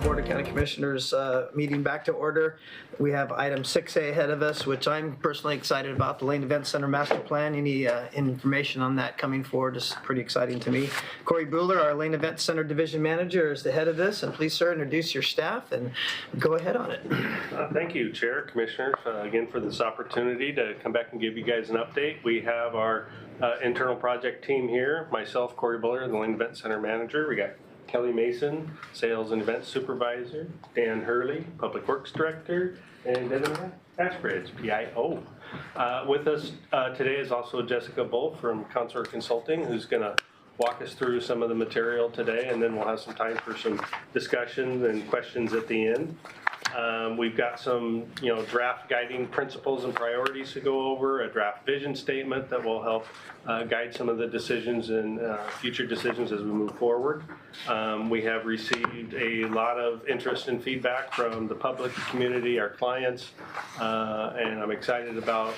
S1: Board of County Commissioners meeting back to order. We have item 6A ahead of us, which I'm personally excited about, the Lane Event Center Master Plan. Any information on that coming forward is pretty exciting to me. Corey Bueller, our Lane Event Center Division Manager, is the head of this. And please, sir, introduce your staff and go ahead on it.
S20: Thank you, Chair, Commissioners, again for this opportunity to come back and give you guys an update. We have our internal project team here, myself, Corey Bueller, the Lane Event Center Manager. We got Kelly Mason, Sales and Events Supervisor, Dan Hurley, Public Works Director, and Devin Ashbridge, PIO. With us today is also Jessica Bull from Consort Consulting, who's going to walk us through some of the material today, and then we'll have some time for some discussions and questions at the end. We've got some, draft guiding principles and priorities to go over, a draft vision statement that will help guide some of the decisions and future decisions as we move forward. We have received a lot of interest and feedback from the public community, our clients, and I'm excited about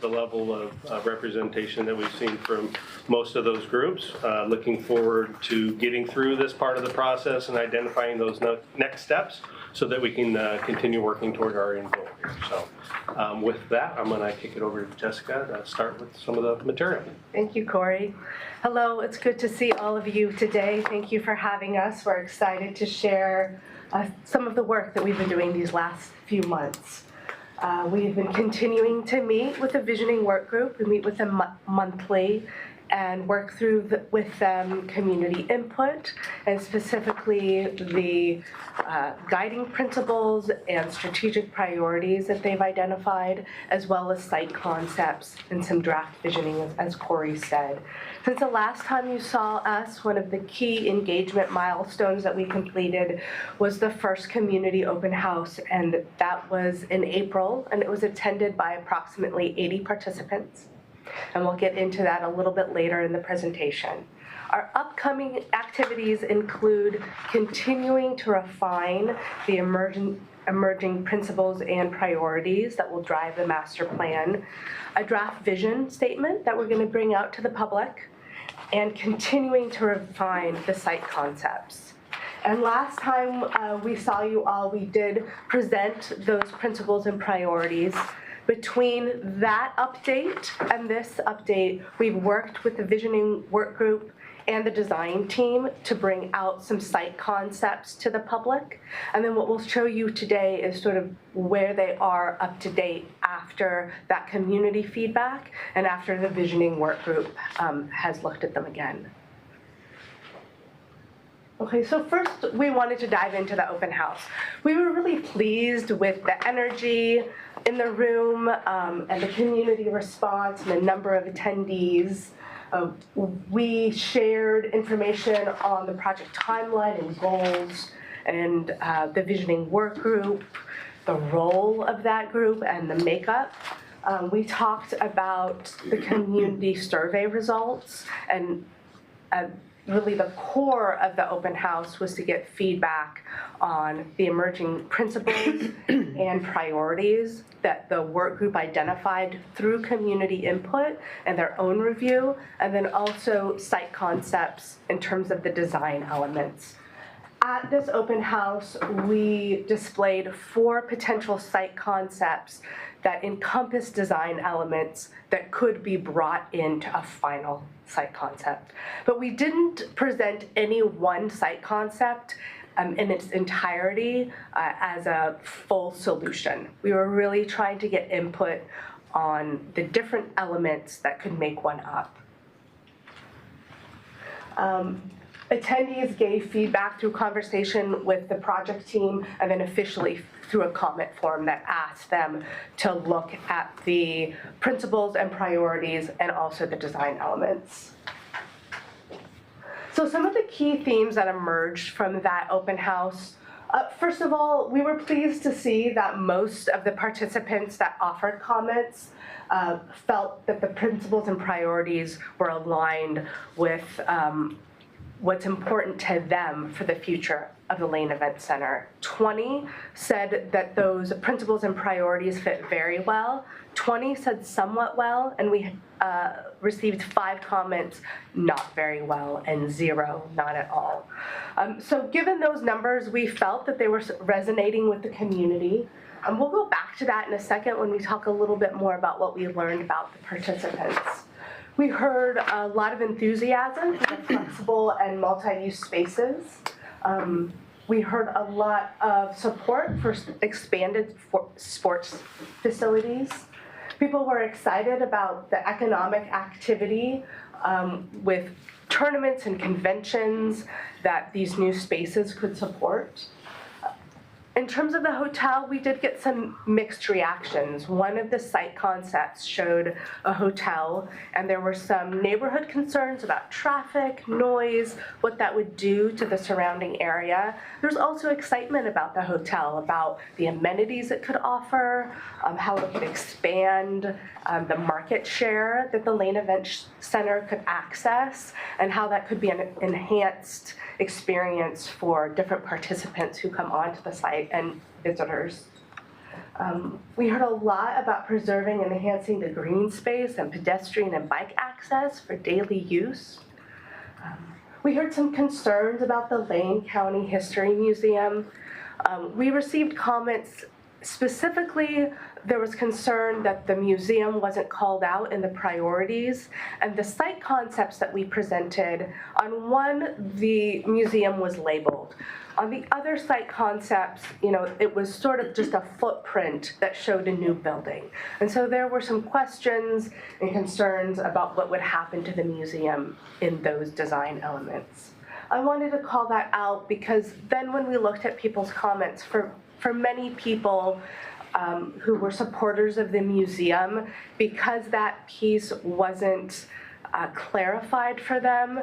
S20: the level of representation that we've seen from most of those groups. Looking forward to getting through this part of the process and identifying those next steps so that we can continue working toward our end goal here. So with that, I'm going to kick it over to Jessica to start with some of the material.
S21: Thank you, Corey. Hello, it's good to see all of you today. Thank you for having us. We're excited to share some of the work that we've been doing these last few months. We've been continuing to meet with the Visioning Work Group. We meet with them monthly and work through with them community input, and specifically the guiding principles and strategic priorities that they've identified, as well as site concepts and some draft visioning, as Corey said. Since the last time you saw us, one of the key engagement milestones that we completed was the first community open house, and that was in April, and it was attended by approximately 80 participants. And we'll get into that a little bit later in the presentation. Our upcoming activities include continuing to refine the emerging principles and priorities that will drive the master plan, a draft vision statement that we're going to bring out to the public, and continuing to refine the site concepts. And last time we saw you all, we did present those principles and priorities. Between that update and this update, we've worked with the Visioning Work Group and the design team to bring out some site concepts to the public. And then what we'll show you today is sort of where they are up to date after that community feedback and after the Visioning Work Group has looked at them again. Okay, so first we wanted to dive into the open house. We were really pleased with the energy in the room and the community response and the number of attendees. We shared information on the project timeline and goals and the Visioning Work Group, the role of that group and the makeup. We talked about the community survey results, and really the core of the open house was to get feedback on the emerging principles and priorities that the work group identified through community input and their own review, and then also site concepts in terms of the design elements. At this open house, we displayed 4 potential site concepts that encompass design elements that could be brought into a final site concept. But we didn't present any one site concept in its entirety as a full solution. We were really trying to get input on the different elements that could make one up. Attendees gave feedback through conversation with the project team and then officially through a comment form that asked them to look at the principles and priorities and also the design elements. So some of the key themes that emerged from that open house, first of all, we were pleased to see that most of the participants that offered comments felt that the principles and priorities were aligned with what's important to them for the future of the Lane Event Center. 20 said that those principles and priorities fit very well. 20 said somewhat well, and we received 5 comments not very well and 0 not at all. So given those numbers, we felt that they were resonating with the community. We'll go back to that in a second when we talk a little bit more about what we learned about the participants. We heard a lot of enthusiasm for the flexible and multi-use spaces. We heard a lot of support for expanded sports facilities. People were excited about the economic activity with tournaments and conventions that these new spaces could support. In terms of the hotel, we did get some mixed reactions. One of the site concepts showed a hotel, and there were some neighborhood concerns about traffic, noise, what that would do to the surrounding area. There's also excitement about the hotel, about the amenities it could offer, how it could expand the market share that the Lane Event Center could access, and how that could be an enhanced experience for different participants who come onto the site and visitors. We heard a lot about preserving and enhancing the green space and pedestrian and bike access for daily use. We heard some concerns about the Lane County History Museum. We received comments. Specifically, there was concern that the museum wasn't called out in the priorities, and the site concepts that we presented, on one, the museum was labeled. On the other site concepts, it was sort of just a footprint that showed a new building. And so there were some questions and concerns about what would happen to the museum in those design elements. I wanted to call that out because then when we looked at people's comments, for many people who were supporters of the museum, because that piece wasn't clarified for them,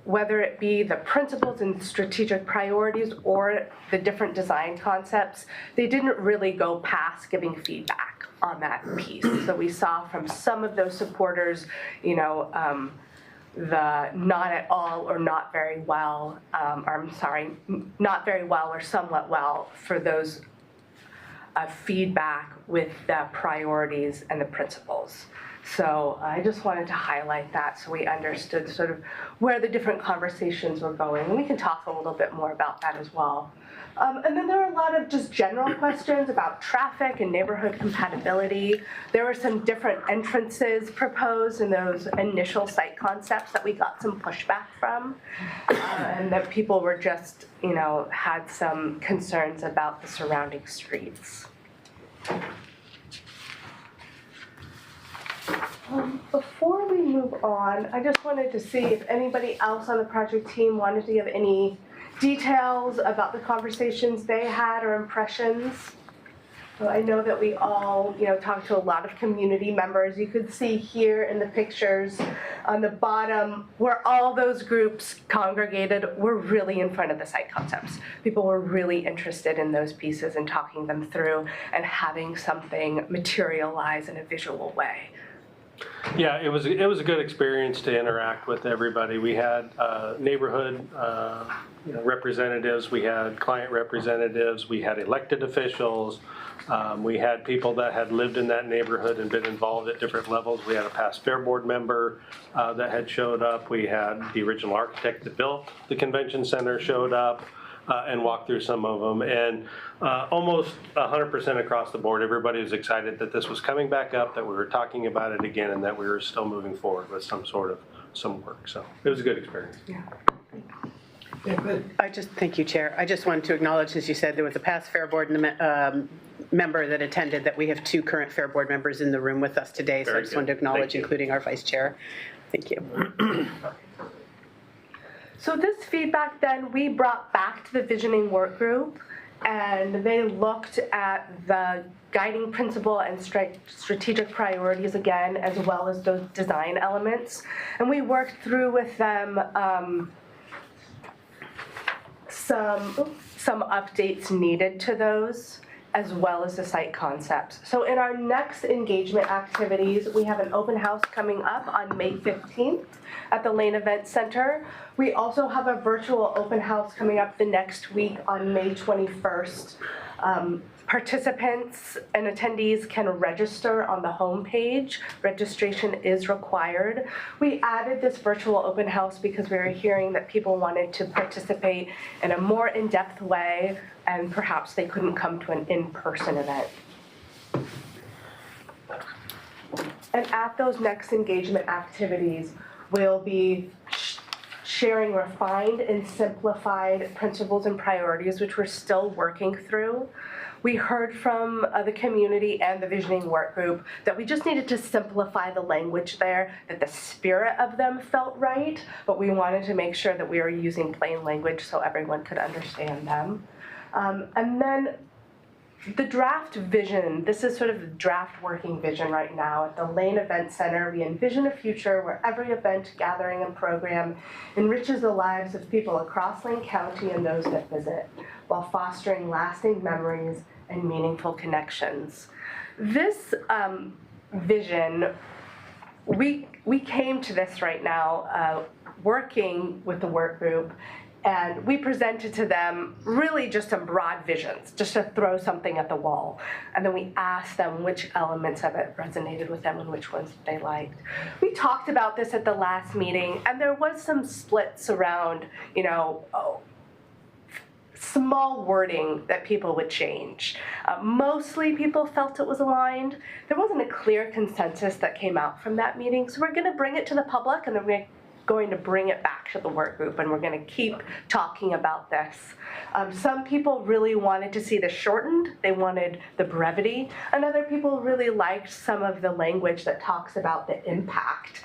S21: whether it be the principles and strategic priorities or the different design concepts, they didn't really go past giving feedback on that piece. So we saw from some of those supporters, the not at all or not very well, not very well or somewhat well for those feedback with the priorities and the principles. So I just wanted to highlight that so we understood sort of where the different conversations were going. And we can talk a little bit more about that as well. And then there were a lot of just general questions about traffic and neighborhood compatibility. There were some different entrances proposed in those initial site concepts that we got some pushback from, and that people were just, had some concerns about the surrounding streets. Before we move on, I just wanted to see if anybody else on the project team wanted to give any details about the conversations they had or impressions. So I know that we all, talked to a lot of community members. You could see here in the pictures on the bottom where all those groups congregated were really in front of the site concepts. People were really interested in those pieces and talking them through and having something materialize in a visual way.
S20: Yeah, it was a good experience to interact with everybody. We had neighborhood representatives, we had client representatives, we had elected officials, we had people that had lived in that neighborhood and been involved at different levels. We had a past Fair Board member that had showed up. We had the original architect that built the convention center showed up. And walk through some of them, and almost 100% across the board, everybody was excited that this was coming back up, that we were talking about it again, and that we were still moving forward with some work. So it was a good experience.
S21: Yeah.
S18: Thank you, Chair. I just wanted to acknowledge, as you said, there was a past Fair Board member that attended, that we have 2 current Fair Board members in the room with us today. So I just wanted to acknowledge, including our Vice Chair. Thank you.
S21: So this feedback then we brought back to the visioning work group, and they looked at the guiding principle and strategic priorities again, as well as those design elements. And we worked through with them some updates needed to those, as well as the site concepts. So in our next engagement activities, we have an open house coming up on May 15th at the Lane Event Center. We also have a virtual open house coming up the next week on May 21st. Participants and attendees can register on the homepage. Registration is required. We added this virtual open house because we were hearing that people wanted to participate in a more in-depth way, and perhaps they couldn't come to an in-person event. And at those next engagement activities, we'll be sharing refined and simplified principles and priorities, which we're still working through. We heard from the community and the visioning work group that we just needed to simplify the language there, that the spirit of them felt right, but we wanted to make sure that we were using plain language so everyone could understand them. And then the draft vision, this is sort of the draft working vision right now. At the Lane Event Center, we envision a future where every event, gathering, and program enriches the lives of people across Lane County and those that visit, while fostering lasting memories and meaningful connections. This vision, we came to this right now working with the work group, and we presented to them really just some broad visions, just to throw something at the wall. And then we asked them which elements of it resonated with them and which ones they liked. We talked about this at the last meeting, and there was some splits around, small wording that people would change. Mostly people felt it was aligned. There wasn't a clear consensus that came out from that meeting, so we're going to bring it to the public, and then we're going to bring it back to the work group, and we're going to keep talking about this. Some people really wanted to see this shortened. They wanted the brevity, and other people really liked some of the language that talks about the impact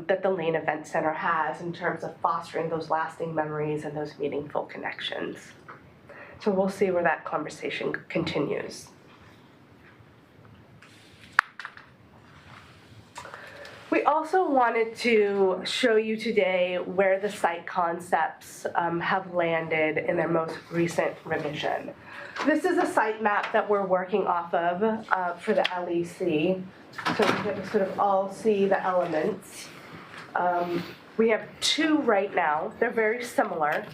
S21: that the Lane Event Center has in terms of fostering those lasting memories and those meaningful connections. So we'll see where that conversation continues. We also wanted to show you today where the site concepts have landed in their most recent revision. This is a site map that we're working off of for the LEC, so we can sort of all see the elements. We have 2 right now. They're very similar,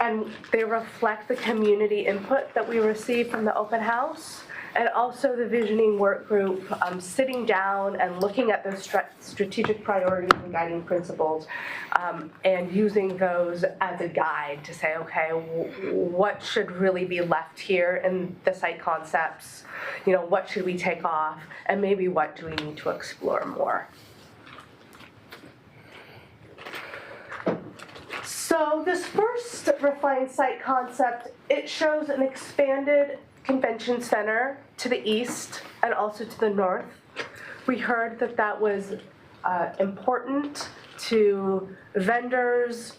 S21: and they reflect the community input that we received from the open house, and also the visioning work group sitting down and looking at those strategic priorities and guiding principles, and using those as a guide to say, okay, what should really be left here in the site concepts? What should we take off? And maybe what do we need to explore more? So this first refined site concept, it shows an expanded convention center to the east and also to the north. We heard that that was important to vendors,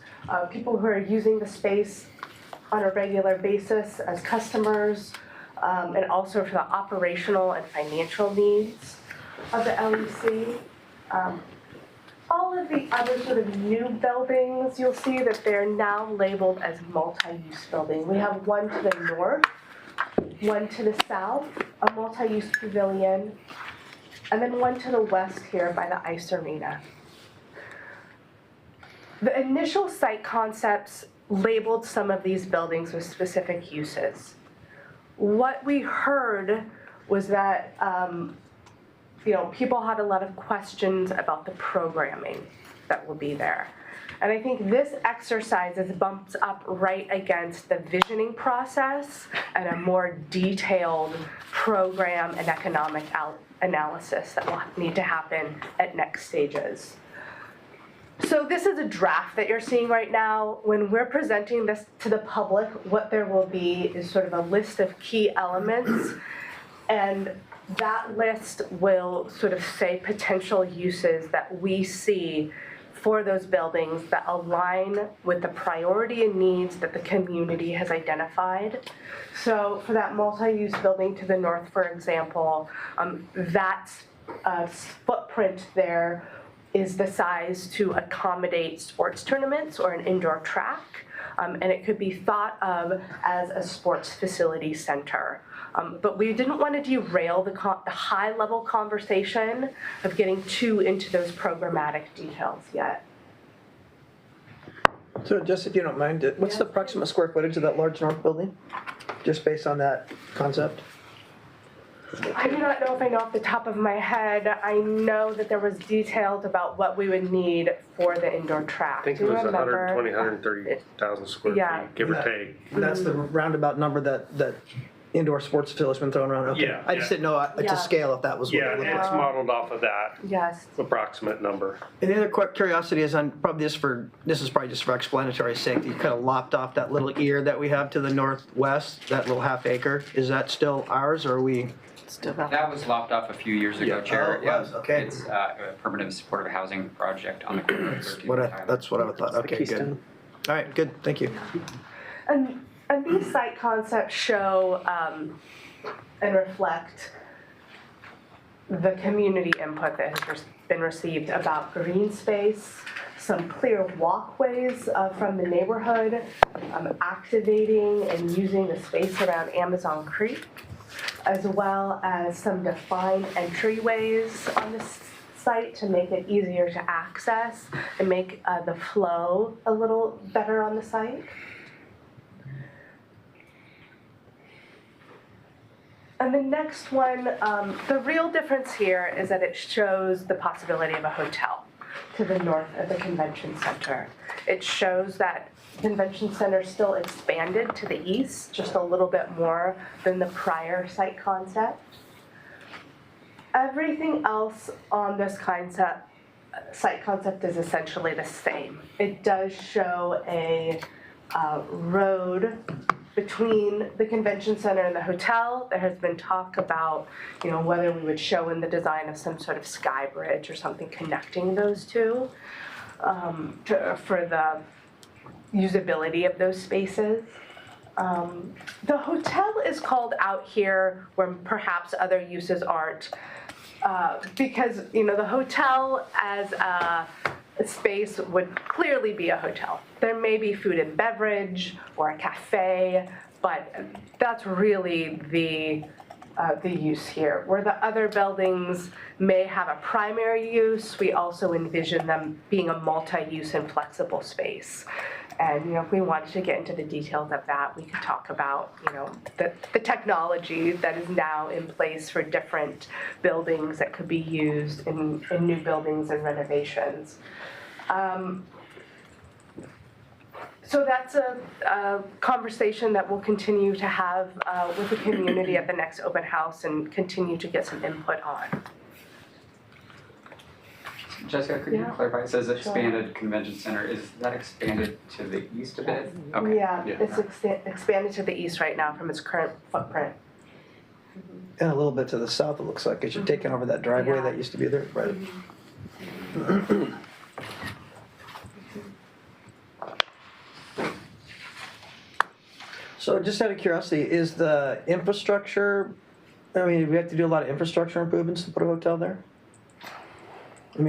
S21: people who are using the space on a regular basis as customers, and also for the operational and financial needs of the LEC. All of the other sort of new buildings, you'll see that they're now labeled as multi-use building. We have one to the north, one to the south, a multi-use pavilion, and then one to the west here by the ice arena. The initial site concepts labeled some of these buildings with specific uses. What we heard was that people had a lot of questions about the programming that will be there. And I think this exercise is bumped up right against the visioning process and a more detailed program and economic analysis that will need to happen at next stages. So this is a draft that you're seeing right now. When we're presenting this to the public, what there will be is sort of a list of key elements. And that list will sort of say potential uses that we see for those buildings that align with the priority and needs that the community has identified. So for that multi-use building to the north, for example, that footprint there is the size to accommodate sports tournaments or an indoor track. And it could be thought of as a sports facility center. But we didn't want to derail the high-level conversation of getting too into those programmatic details yet.
S3: So just if you don't mind, what's the approximate square footage of that large north building? Just based on that concept?
S21: I do not know if I know off the top of my head. I know that there was details about what we would need for the indoor track.
S20: I think
S21: Do
S20: it
S21: you
S20: was
S21: remember?
S20: 130,000 square
S21: Yeah.
S20: feet, give or take.
S3: That's the roundabout number that indoor sports facility's been thrown around. Okay.
S20: Yeah,
S3: I just
S20: yeah.
S3: didn't know
S21: Yeah.
S3: to scale if that was what
S20: Yeah,
S3: it would
S20: it's
S3: be.
S20: modeled off of that
S21: Yes.
S20: approximate number.
S3: And the other curiosity is on probably this is probably just for explanatory sake. You kind of lopped off that little ear that we have to the northwest, that little half acre. Is that still ours, or are we?
S22: That was lopped off a few years ago,
S3: Yeah.
S22: Chair.
S3: Oh, it was, okay.
S22: It's a permanent supportive housing project on the corner of 13th.
S3: That's what I thought. Okay, good. All right, good. Thank you.
S21: And these site concepts show and reflect the community input that has been received about green space, some clear walkways from the neighborhood, activating and using the space around Amazon Creek, as well as some defined entryways on the site to make it easier to access and make the flow a little better on the site. And the next one, the real difference here is that it shows the possibility of a hotel to the north of the convention center. It shows that convention center still expanded to the east, just a little bit more than the prior site concept. Everything else on this site concept is essentially the same. It does show a road between the convention center and the hotel. There has been talk about, whether we would show in the design of some sort of sky bridge or something connecting those two for the usability of those spaces. The hotel is called out here where perhaps other uses aren't, because the hotel as a space would clearly be a hotel. There may be food and beverage or a cafe, but that's really the use here. Where the other buildings may have a primary use, we also envision them being a multi-use and flexible space. And if we wanted to get into the details of that, we could talk about the technology that is now in place for different buildings that could be used in new buildings and renovations. So that's a conversation that we'll continue to have with the community at the next open house and continue to get some input on.
S22: Jessica, could you clarify? It says expanded convention center. Is that expanded to the east a bit? Okay.
S21: Yeah, it's expanded to the east right now from its current footprint.
S3: And a little bit to the south, it looks like, as you're taking over that driveway that used to be there, right? So just out of curiosity, is the infrastructure, do we have to do a lot of infrastructure improvements to put a hotel there? How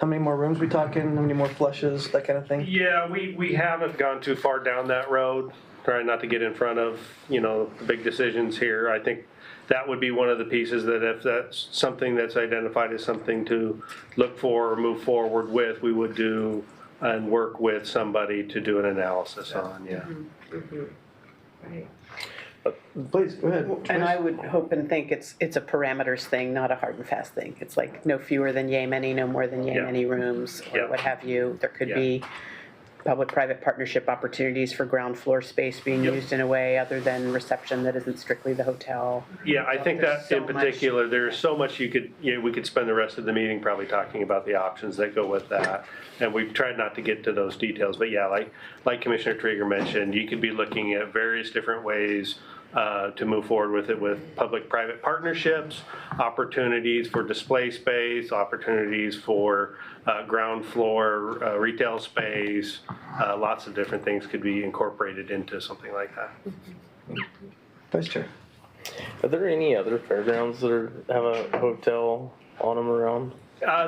S3: many more rooms we talking, how many more flushes, that kind of thing?
S20: Yeah, we haven't gone too far down that road, trying not to get in front of, the big decisions here. I think that would be one of the pieces that if that's something that's identified as something to look for or move forward with, we would do and work with somebody to do an analysis on, yeah.
S18: Right.
S3: Please, go ahead.
S18: And I would hope and think it's a parameters thing, not a hard and fast thing. It's like no fewer than yay many, no more than yay many rooms, or what have you. There could be public-private partnership opportunities for ground floor space being used in a way other than reception that isn't strictly the hotel.
S20: Yeah, I think
S18: There's
S20: that
S18: so
S20: in particular, there's so much we could spend the rest of the meeting probably talking about the options that go with that. And we've tried not to get to those details, but yeah, like Commissioner Trieger mentioned, you could be looking at various different ways to move forward with it, with public-private partnerships, opportunities for display space, opportunities for ground floor retail space. Lots of different things could be incorporated into something like that.
S3: Vice Chair.
S15: Are there any other fairgrounds that have a hotel on them around?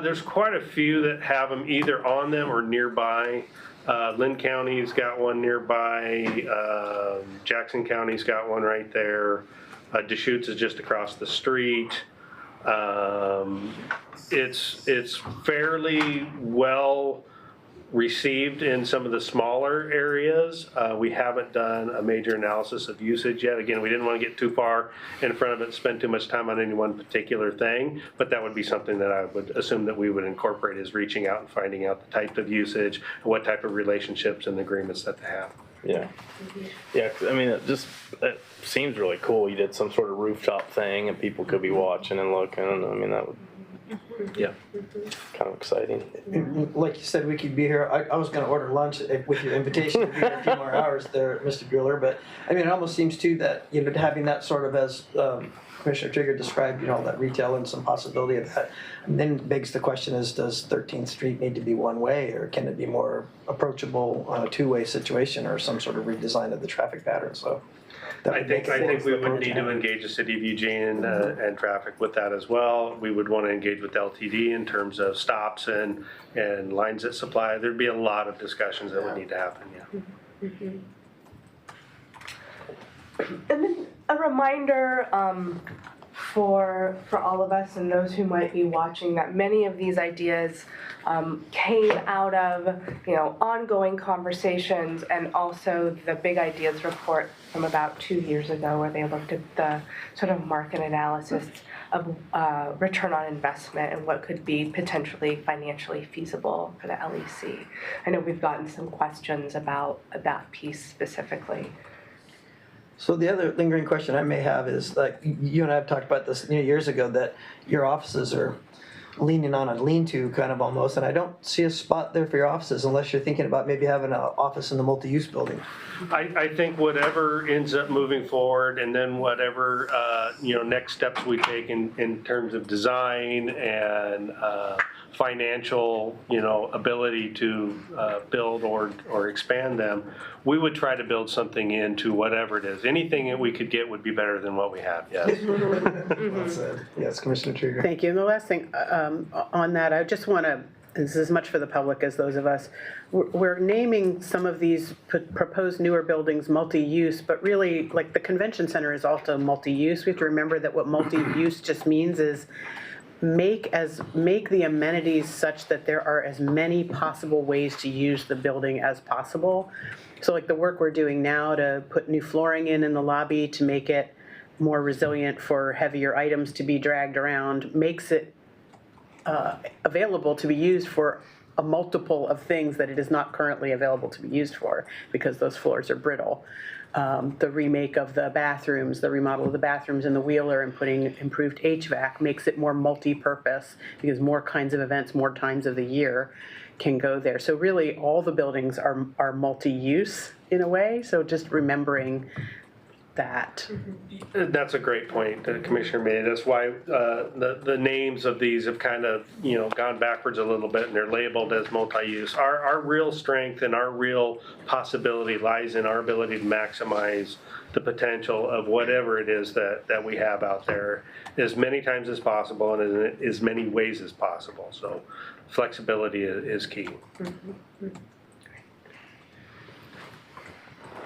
S20: There's quite a few that have them either on them or nearby. Lynn County's got one nearby. Jackson County's got one right there. Deschutes is just across the street. It's fairly well received in some of the smaller areas. We haven't done a major analysis of usage yet. Again, we didn't want to get too far in front of it, spend too much time on any one particular thing, but that would be something that I would assume that we would incorporate, is reaching out and finding out the type of usage, and what type of relationships and agreements that they have.
S15: Yeah. Yeah, 'cause, I mean, it seems really cool. You did some sort of rooftop thing and people could be watching and looking. I mean, that would, yeah, kind of exciting.
S3: Like you said, we could be here. I was going to order lunch with your invitation to be here a few more hours there, Mr. Bueller. But I mean, it almost seems too that, you know, having that sort of, as Commissioner Trigger described, you know, that retail and some possibility of that. And then begs the question is, does 13th Street need to be one way, or can it be more approachable on a two-way situation, or some sort of redesign of the traffic pattern? So
S20: I think we would need to engage the city of Eugene and traffic with that as well. We would want to engage with LTD in terms of stops and lines that supply. There'd be a lot of discussions that would need to happen, yeah.
S21: And then a reminder for all of us and those who might be watching that many of these ideas came out of, you know, ongoing conversations, and also the Big Ideas report from about 2 years ago, where they looked at the sort of market analysis of return on investment and what could be potentially financially feasible for the LEC. I know we've gotten some questions about that piece specifically.
S3: So the other lingering question I may have is, like, you and I have talked about this years ago, that your offices are leaning on a lean-to kind of almost, and I don't see a spot there for your offices unless you're thinking about maybe having an office in the multi-use building.
S20: I think whatever ends up moving forward, and then whatever next steps we take in terms of design and financial ability to build or expand them, we would try to build something into whatever it is. Anything that we could get would be better than what we have. Yes.
S3: Well said. Yes, Commissioner Trigger.
S18: Thank you. And the last thing on that, I just want to, this is as much for the public as those of us, we're naming some of these proposed newer buildings multi-use, but really, like, the convention center is also multi-use. We have to remember that what multi-use just means is make the amenities such that there are as many possible ways to use the building as possible. So, like, the work we're doing now to put new flooring in the lobby to make it more resilient for heavier items to be dragged around makes it available to be used for a multiple of things that it is not currently available to be used for, because those floors are brittle. The remake of the bathrooms, the remodel of the bathrooms in the Wheeler, and putting improved HVAC makes it more multi-purpose, because more kinds of events, more times of the year can go there. So really, all the buildings are multi-use in a way, so just remembering that.
S20: That's a great point that the Commissioner made. That's why the names of these have kind of gone backwards a little bit, and they're labeled as multi-use. Our real strength and our real possibility lies in our ability to maximize the potential of whatever it is that we have out there as many times as possible and in as many ways as possible. So flexibility is key.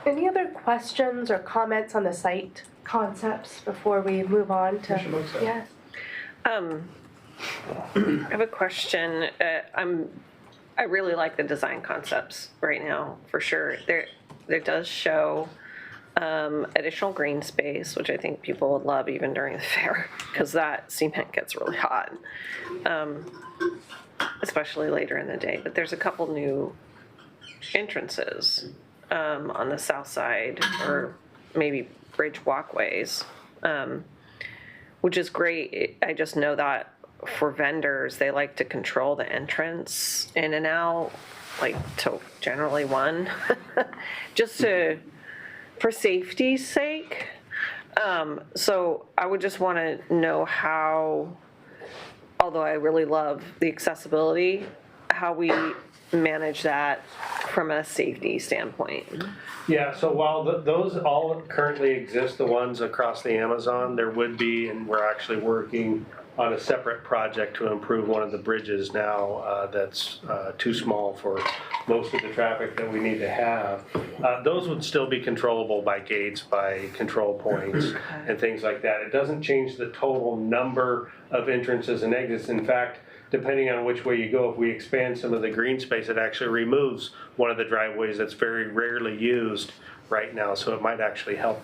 S21: Any other questions or comments on the site concepts before we move on to? Yes.
S17: I have a question. I really like the design concepts right now, for sure. There does show additional green space, which I think people would love even during the fair, because that cement gets really hot, especially later in the day. But there's a couple new entrances on the south side, or maybe bridge walkways, which is great. I just know that for vendors, they like to control the entrance in and out, like to generally one, just for safety's sake. So I would just want to know how, although I really love the accessibility, how we manage that from a safety standpoint.
S20: Yeah, so while those all currently exist, the ones across the Amazon, there would be, and we're actually working on a separate project to improve one of the bridges now that's too small for most of the traffic that we need to have. Those would still be controllable by gates, by control points, and things like that. It doesn't change the total number of entrances and exits. In fact, depending on which way you go, if we expand some of the green space, it actually removes one of the driveways that's very rarely used right now. So it might actually help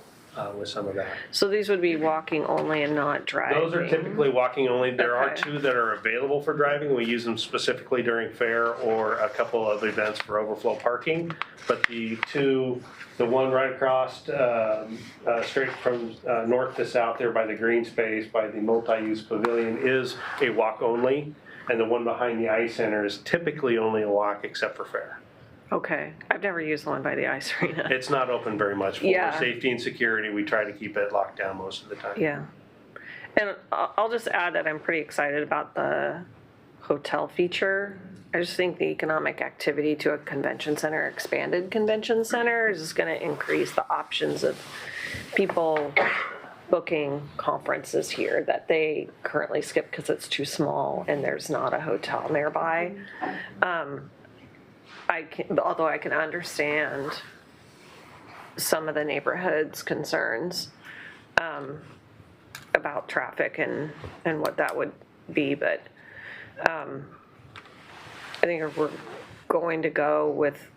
S20: with some of that.
S17: So these would be walking only and not driving?
S20: Those are typically walking only. There are two that are available for driving. We use them specifically during fair or a couple of events for overflow parking. But the one right across, straight from north to south there by the green space, by the multi-use pavilion, is a walk only. And the one behind the ice center is typically only a walk except for fair.
S17: Okay, I've never used the one by the ice arena.
S20: It's not open very much. For safety and security, we try to keep it locked down most of the time.
S17: Yeah. And I'll just add that I'm pretty excited about the hotel feature. I just think the economic activity to a convention center, expanded convention center, is just going to increase the options of people booking conferences here that they currently skip because it's too small and there's not a hotel nearby. Although I can understand some of the neighborhood's concerns about traffic and what that would be, but I think if we're going to go with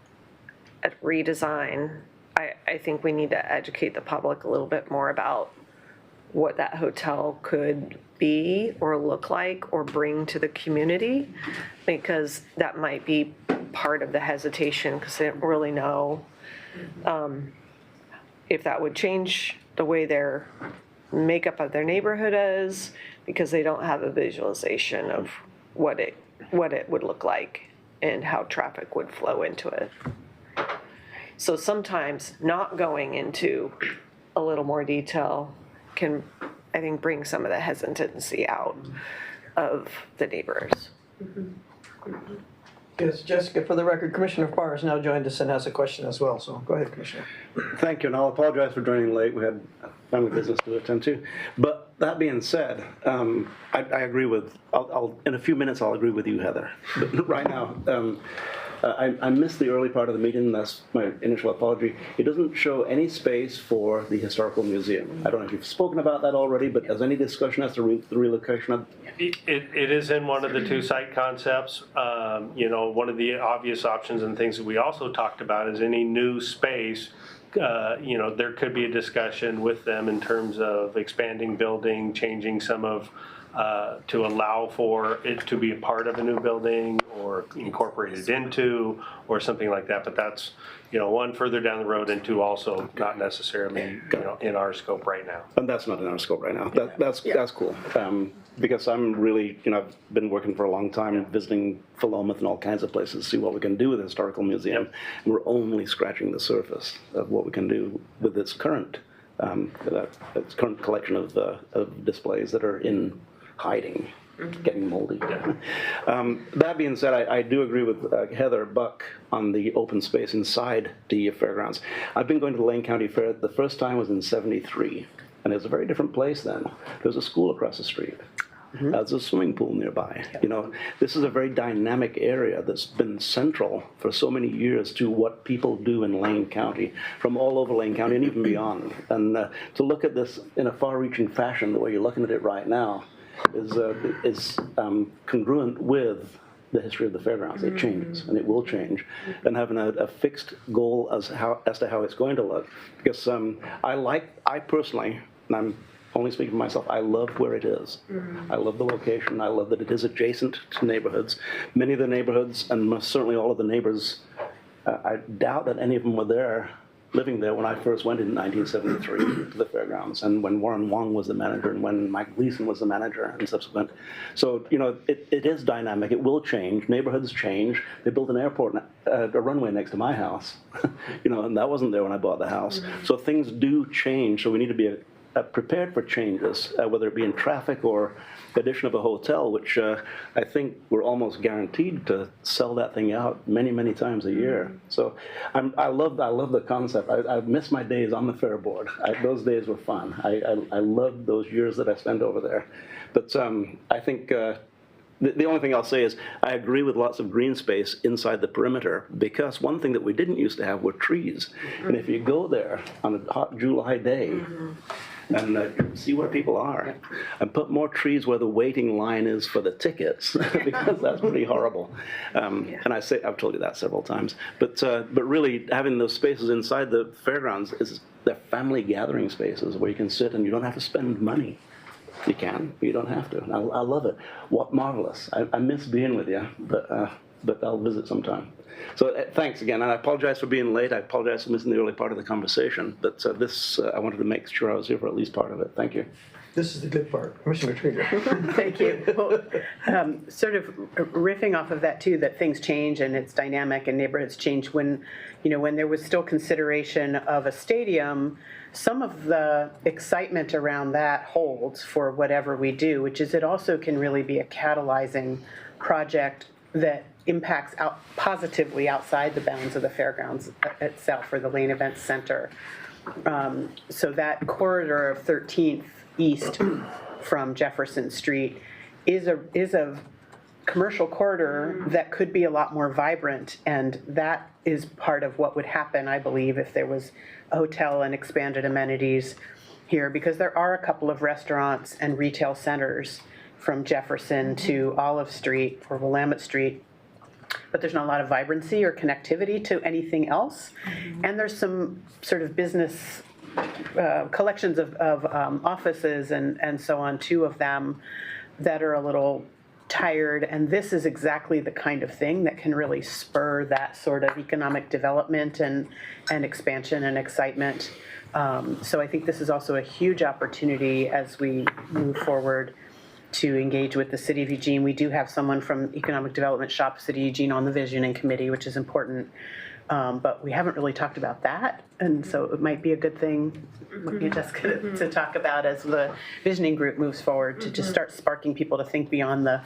S17: a redesign, I think we need to educate the public a little bit more about what that hotel could be or look like or bring to the community, because that might be part of the hesitation, because they don't really know if that would change the way their makeup of their neighborhood is, because they don't have a visualization of what it would look like and how traffic would flow into it. So sometimes not going into a little more detail can, I think, bring some of the hesitancy out of the neighbors.
S3: Yes, Jessica, for the record, Commissioner Farr has now joined us and has a question as well, so go ahead, Commissioner.
S2: Thank you, and I'll apologize for joining late. We had family business to attend to. But that being said, I agree with, in a few minutes I'll agree with you, Heather. But right now, I missed the early part of the meeting. That's my initial apology. It doesn't show any space for the Historical Museum. I don't know if you've spoken about that already, but has any discussion as to the relocation of?
S20: It is in one of the two site concepts. One of the obvious options and things that we also talked about is any new space. There could be a discussion with them in terms of expanding building, changing some of, to allow for it to be a part of a new building or incorporated into or something like that. But that's, one further down the road, and two also not necessarily, in our scope right now.
S2: And that's not in our scope right now. That's cool. Because I'm really, I've been working for a long time visiting Philomath and all kinds of places to see what we can do with the Historical Museum. And we're only scratching the surface of what we can do with its current collection of displays that are in hiding, getting moldy. That being said, I do agree with Heather Buck on the open space inside the fairgrounds. I've been going to the Lane County Fair. The first time was in '73, and it was a very different place then. There was a school across the street. There's a swimming pool nearby. This is a very dynamic area that's been central for so many years to what people do in Lane County, from all over Lane County and even beyond. And to look at this in a far-reaching fashion, the way you're looking at it right now, is congruent with the history of the fairgrounds. It changes, and it will change. And having a fixed goal as to how it's going to look, because I personally, and I'm only speaking for myself, I love where it is. I love the location. I love that it is adjacent to neighborhoods. Many of the neighborhoods, and most certainly all of the neighbors I doubt that any of them were there, living there when I first went in 1973 to the fairgrounds, and when Warren Wong was the manager, and when Mike Gleason was the manager, and subsequent. So, you know, it is dynamic. It will change. Neighborhoods change. They built an airport, a runway next to my house, you know, and that wasn't there when I bought the house. So things do change. So we need to be prepared for changes, whether it be in traffic or addition of a hotel, which I think we're almost guaranteed to sell that thing out many, many times a year. So I love the concept. I miss my days on the fair board. Those days were fun. I loved those years that I spent over there. But I think the only thing I'll say is I agree with lots of green space inside the perimeter, because one thing that we didn't used to have were trees. And if you go there on a hot July day, and see where people are, and put more trees where the waiting line is for the tickets, because that's pretty horrible. And I've told you that several times. But really, having those spaces inside the fairgrounds they're family gathering spaces where you can sit and you don't have to spend money. You can, but you don't have to. And I love it. What marvelous! I miss being with you, but I'll visit sometime. So thanks again, and I apologize for being late. I apologize for missing the early part of the conversation, but I wanted to make sure I was here for at least part of it. Thank you.
S3: This is the good part. Commissioner Trieger.
S18: Thank you. Well, sort of riffing off of that too, that things change and it's dynamic and neighborhoods change. When there was still consideration of a stadium, some of the excitement around that holds for whatever we do, which is it also can really be a catalyzing project that impacts out positively outside the bounds of the fairgrounds itself or the Lane Events Center. So that corridor of 13th East from Jefferson Street is a commercial corridor that could be a lot more vibrant, and that is part of what would happen, I believe, if there was a hotel and expanded amenities here, because there are a couple of restaurants and retail centers from Jefferson to Olive Street or Willamette Street, but there's not a lot of vibrancy or connectivity to anything else. And there's some sort of business collections of offices and so on, two of them, that are a little tired. And this is exactly the kind of thing that can really spur that sort of economic development and expansion and excitement. So I think this is also a huge opportunity as we move forward to engage with the City of Eugene. We do have someone from Economic Development Shop City of Eugene on the visioning committee, which is important. But we haven't really talked about that. And so it might be a good thing, Jessica, to talk about as the visioning group moves forward, to just start sparking people to think beyond the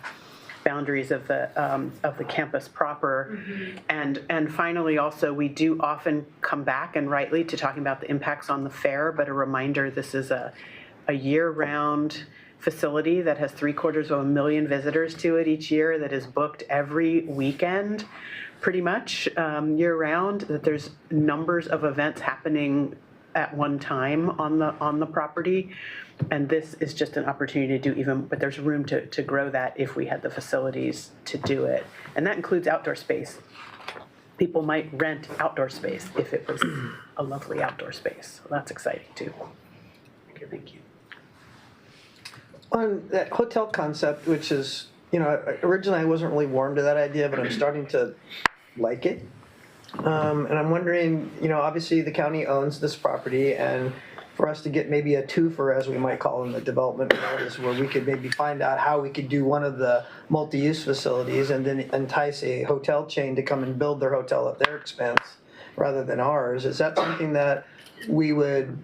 S18: boundaries of the campus proper. And finally, also, we do often come back, and rightly, to talking about the impacts on the fair, but a reminder, this is a year-round facility that has 750,000 visitors to it each year, that is booked every weekend, pretty much year-round, that there's numbers of events happening at one time on the property. And this is just an opportunity to do even, but there's room to grow that if we had the facilities to do it. And that includes outdoor space. People might rent outdoor space if it was a lovely outdoor space. So that's exciting too. Thank you.
S3: On that hotel concept, which is, originally I wasn't really warm to that idea, but I'm starting to like it. And I'm wondering, obviously the county owns this property, and for us to get maybe a twofer, as we might call in the development world, where we could maybe find out how we could do one of the multi-use facilities and then entice a hotel chain to come and build their hotel at their expense rather than ours. Is that something that we would,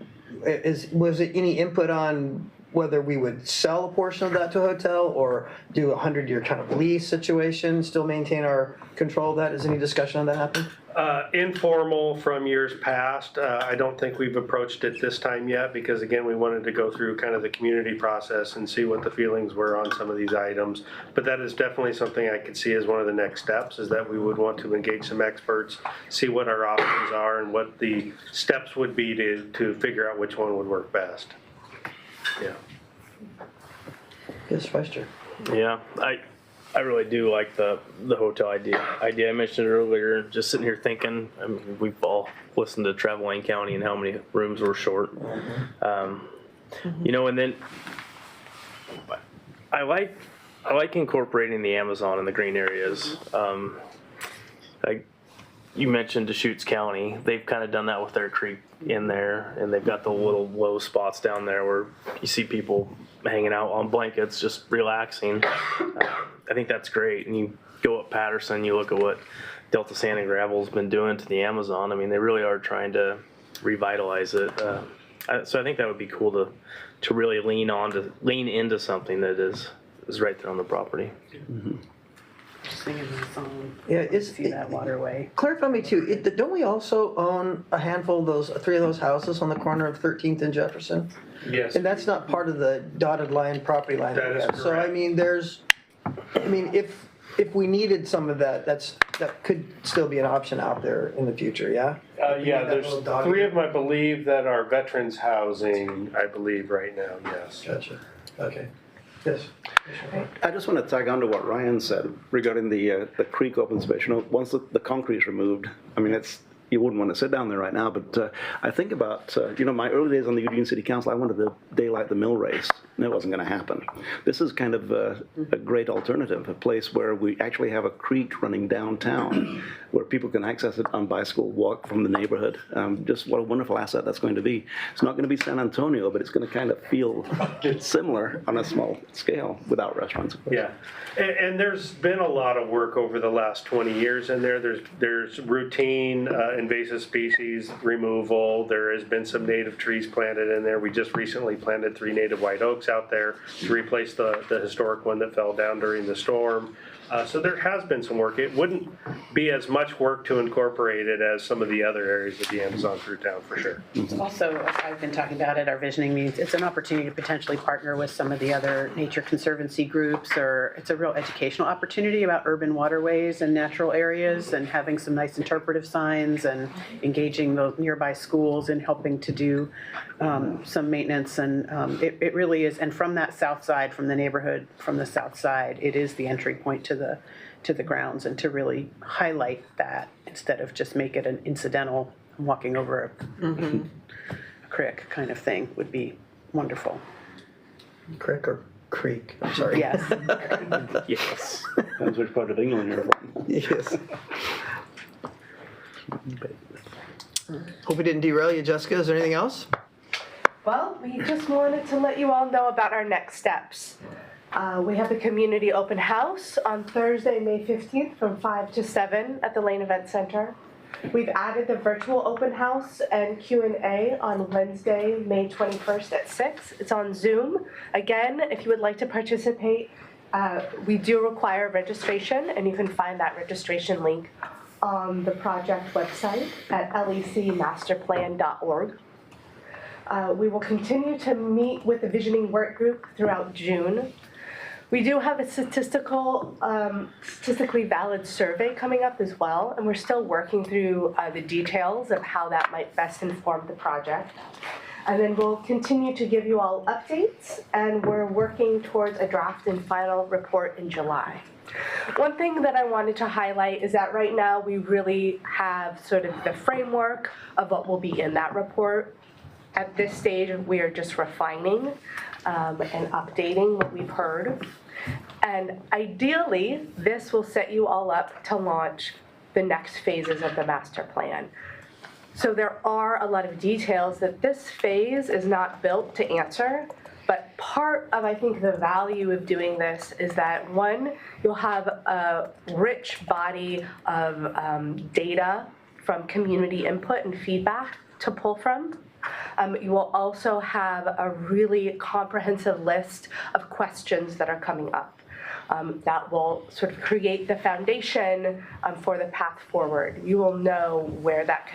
S3: was it any input on whether we would sell a portion of that to a hotel or do a 100-year kind of lease situation, still maintain our control of that? Has any discussion on that happened?
S20: Informal from years past. I don't think we've approached it this time yet because, again, we wanted to go through kind of the community process and see what the feelings were on some of these items. But that is definitely something I could see as one of the next steps, is that we would want to engage some experts, see what our options are and what the steps would be to figure out which one would work best. Yeah.
S3: Yes, Vice Chair.
S15: Yeah, I really do like the hotel idea. I mentioned it earlier, just sitting here thinking, I mean, we've all listened to Travel Lane County and how many rooms were short. And then I like incorporating the Amazon in the green areas. you mentioned Deschutes County. They've kind of done that with their creek in there, and they've got the little low spots down there where you see people hanging out on blankets, just relaxing. I think that's great. And you go up Patterson, you look at what Delta Sand and Gravel's been doing to the Amazon. I mean, they really are trying to revitalize it. So I think that would be cool to really lean into something that is right there on the property.
S2: Mm-hmm.
S18: Singing the song.
S3: Yeah,
S18: See that waterway.
S3: Clarify me too, don't we also own a handful of those, 3 of those houses on the corner of 13th and Jefferson?
S20: Yes.
S3: And that's not part of the dotted line, property line that we
S20: That
S3: have.
S20: is
S3: So I
S20: correct.
S3: mean, if we needed some of that, that could still be an option out there in the future, yeah?
S20: Yeah,
S3: That
S20: there's
S3: little dotted-
S20: 3 of them, I believe, that are veterans housing, I believe, right now, yes.
S3: Gotcha, okay. Yes.
S2: I just want to tag on to what Ryan said regarding the creek open space. You know, once the concrete is removed, I mean, you wouldn't want to sit down there right now, but I think about, my early days on the Eugene City Council, I wanted to daylight the mill race, and it wasn't going to happen. This is kind of a great alternative, a place where we actually have a creek running downtown, where people can access it on bicycle, walk from the neighborhood. Just what a wonderful asset that's going to be. It's not going to be San Antonio, but it's going to kind of feel similar on a small scale without restaurants, of course.
S20: Yeah, and there's been a lot of work over the last 20 years in there. There's routine invasive species removal. There has been some native trees planted in there. We just recently planted 3 native white oaks out there to replace the historic one that fell down during the storm. So there has been some work. It wouldn't be as much work to incorporate it as some of the other areas of the Amazon through town, for sure.
S18: Also, as I've been talking about at our visioning meetings, it's an opportunity to potentially partner with some of the other nature conservancy groups, or it's a real educational opportunity about urban waterways and natural areas, and having some nice interpretive signs and engaging the nearby schools and helping to do some maintenance. And it really is, and from that south side, from the neighborhood, from the south side, it is the entry point to the grounds, and to really highlight that instead of just make it an incidental walking over a creek kind of thing would be wonderful.
S3: Crick or creek, I'm sorry.
S18: Yes.
S2: Yes. Depends which part of England you're from.
S3: Yes. Hope we didn't derail you, Jessica. Is there anything else?
S21: Well, we just wanted to let you all know about our next steps. We have the community open house on Thursday, May 15th from 5 to 7 at the Lane Event Center. We've added the virtual open house and Q&A on Wednesday, May 21st at 6. It's on Zoom. Again, if you would like to participate, we do require registration, and you can find that registration link on the project website at lecmasterplan.org. We will continue to meet with the visioning work group throughout June. We do have a statistically valid survey coming up as well, and we're still working through the details of how that might best inform the project. And then we'll continue to give you all updates, and we're working towards a draft and final report in July. One thing that I wanted to highlight is that right now we really have sort of the framework of what will be in that report. At this stage, we are just refining and updating what we've heard. And ideally, this will set you all up to launch the next phases of the master plan. So there are a lot of details that this phase is not built to answer, but part of, I think, the value of doing this is that, one, you'll have a rich body of data from community input and feedback to pull from. You will also have a really comprehensive list of questions that are coming up. That will sort of create the foundation for the path forward. You will know where that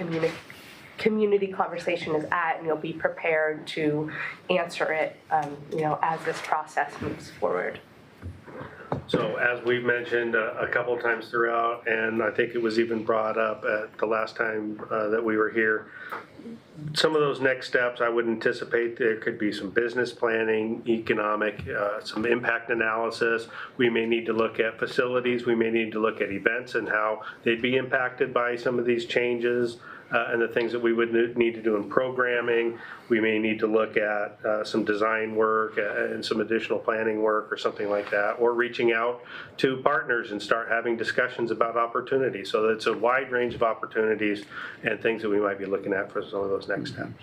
S21: community conversation is at, and you'll be prepared to answer it, as this process moves forward.
S20: So as we've mentioned a couple of times throughout, and I think it was even brought up at the last time that we were here, some of those next steps, I would anticipate there could be some business planning, economic, some impact analysis. We may need to look at facilities. We may need to look at events and how they'd be impacted by some of these changes. and the things that we would need to do in programming. We may need to look at some design work and some additional planning work or something like that, or reaching out to partners and start having discussions about opportunities. So it's a wide range of opportunities and things that we might be looking at for some of those next steps.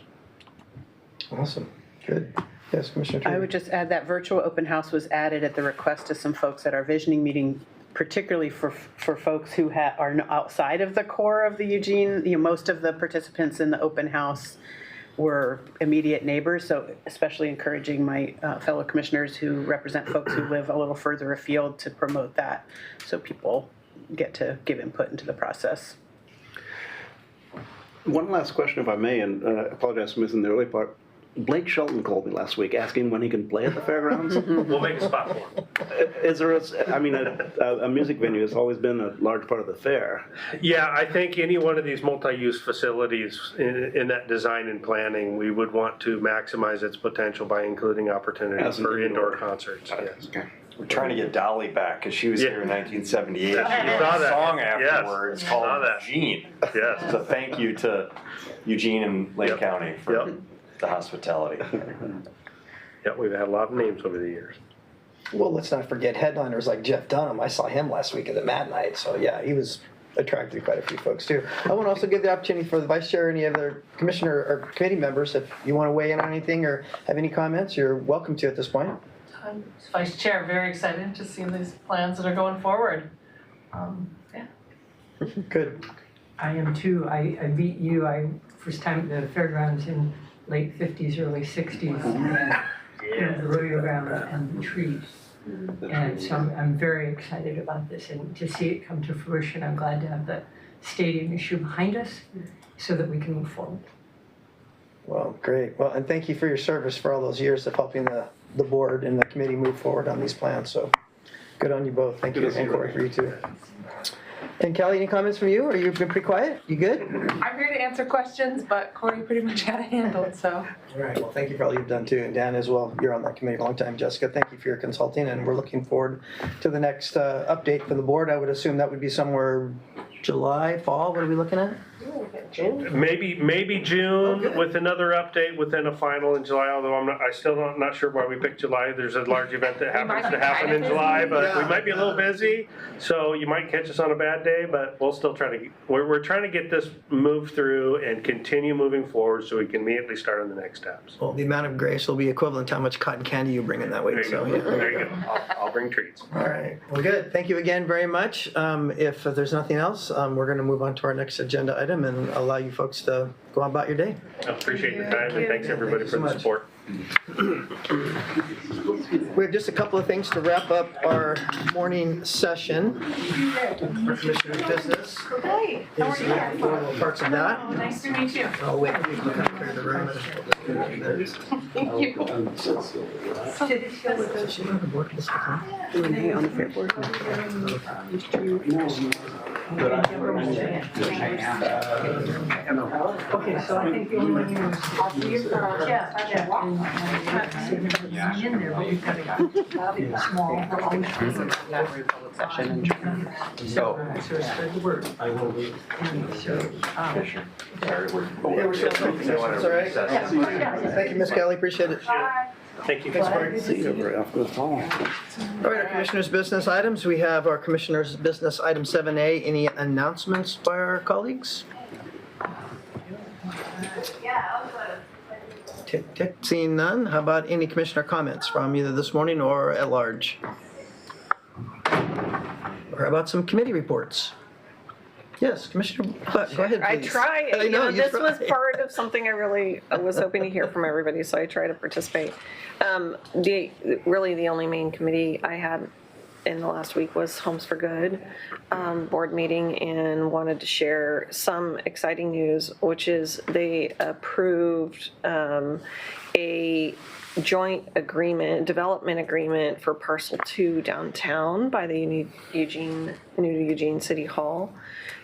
S3: Awesome, good. Yes, Commissioner
S18: I
S3: Turner.
S18: would just add that virtual open house was added at the request of some folks at our visioning meeting, particularly for folks who are outside of the core of the Eugene. Most of the participants in the open house were immediate neighbors, so especially encouraging my fellow commissioners who represent folks who live a little further afield to promote that, so people get to give input into the process.
S2: One last question, if I may, and I apologize for missing the early part. Blake Shelton called me last week asking when he can play at the fairgrounds.
S20: We'll make a spot for him.
S2: Is there a music venue has always been a large part of the fair.
S20: Yeah, I think any one of these multi-use facilities in that design and planning, we would want to maximize its potential by including opportunities for indoor concerts. Yes.
S2: Okay.
S4: We're trying to get Dolly back because she was here in 1978. She
S20: Yeah,
S4: wrote
S20: saw
S4: a
S20: that.
S4: song
S20: Yes.
S4: afterwards
S20: Saw
S4: called
S20: that.
S4: Eugene.
S20: Yes.
S4: So thank you to Eugene and Lake County for the hospitality.
S20: Yeah, we've had a lot of names over the years.
S3: Well, let's not forget headliners like Jeff Dunham. I saw him last week at the Mad Night, so yeah, he was attracted quite a few folks too. I want to also give the opportunity for the vice chair or any other commissioner or committee members, if you want to weigh in on anything or have any comments, you're welcome to at this point.
S5: Vice Chair, very excited to see these plans that are going forward.
S3: Good.
S23: I am too. I beat you. I first time at the fairgrounds in late 50s, early 60s, and the rodeo ground and the trees. And so I'm very excited about this, and to see it come to fruition. I'm glad to have the stadium issue behind us so that we can move forward.
S3: Well, great. Well, and thank you for your service for all those years of helping the board and the committee move forward on these plans. So good on you both. Thank you, and Corey, for you too. And Kelly, any comments from you? Or you've been pretty quiet? You good?
S5: I'm here to answer questions, but Corey pretty much had it handled, so.
S3: All right. Well, thank you for all you've done too. And Dan as well. You're on that committee a long time. Jessica, thank you for your consulting. And we're looking forward to the next update from the board. I would assume that would be somewhere July, fall. What are we looking at?
S20: Maybe June with another update within a final in July, although I still not sure why we picked July. There's a large event that happens to happen in July, but we might be a little busy. So you might catch us on a bad day, but we'll still try to, we're trying to get this moved through and continue moving forward so we can immediately start on the next steps.
S3: Well, the amount of grace will be equivalent to how much cotton candy you bring in that week.
S20: There you go.
S3: Yeah.
S20: There you go. I'll bring treats.
S3: All right. Well, good. Thank you again very much. If there's nothing else, we're going to move on to our next agenda item and allow you folks to go on about your day.
S20: I appreciate the time and thanks everybody for the support.
S3: We have just a couple of things to wrap up our morning session. For Commissioner's business.
S5: Hey, how are you?
S3: Little parts of that.
S5: Oh, nice to meet you.
S3: Oh, wait, we can clear the room.
S5: Thank you.
S3: On the fair board.
S23: Okay, so I think the only one you in there, but you've got to small. So spread the word. I will be.
S3: Yeah, we're still taking questions, all right? Thank you, Ms. Kelly, appreciate it.
S20: Thank you.
S3: Thanks, Corey.
S2: See you very often.
S3: All right, our commissioners' business items. We have our commissioners' business item 7A. Any announcements by our colleagues? Tick, tick, seeing none. How about any commissioner comments from either this morning or at large? Or how about some committee reports? Yes, Commissioner Butt, go ahead,
S24: I
S3: please.
S24: try.
S3: I know, you
S24: This was
S3: try.
S24: part of something I really was hoping to hear from everybody, so I try to participate. Really, the only main committee I had in the last week was Homes for Good board meeting, and wanted to share some exciting news, which is they approved a joint development agreement for Parcel 2 downtown by the new Eugene City Hall.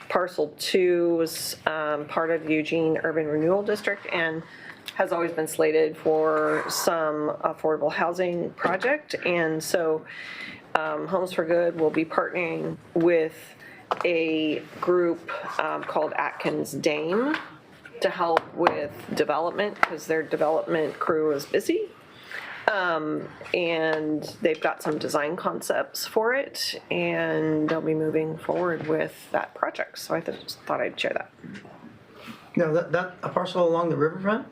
S24: Parcel 2 was part of the Eugene Urban Renewal District and has always been slated for some affordable housing project. And so Homes for Good will be partnering with a group called Atkins Dame to help with development because their development crew is busy. And they've got some design concepts for it, and they'll be moving forward with that project. So I just thought I'd share that.
S3: Now, that a parcel along the riverfront?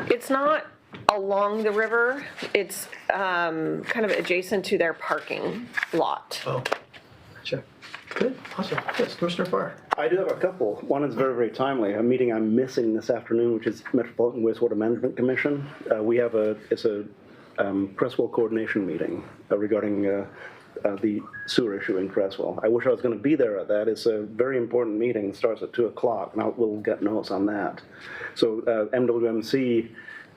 S24: It's not along the river. It's kind of adjacent to their parking lot.
S3: Oh, gotcha. Good, awesome. Yes, Commissioner Farr.
S2: I do have a couple. One is very, very timely. A meeting I'm missing this afternoon, which is Metropolitan Wastewater Management Commission. We have it's a Cresswell coordination meeting regarding the sewer issue in Cresswell. I wish I was going to be there at that. It's a very important meeting. It starts at 2 o'clock, and we'll get notes on that. So MWMC,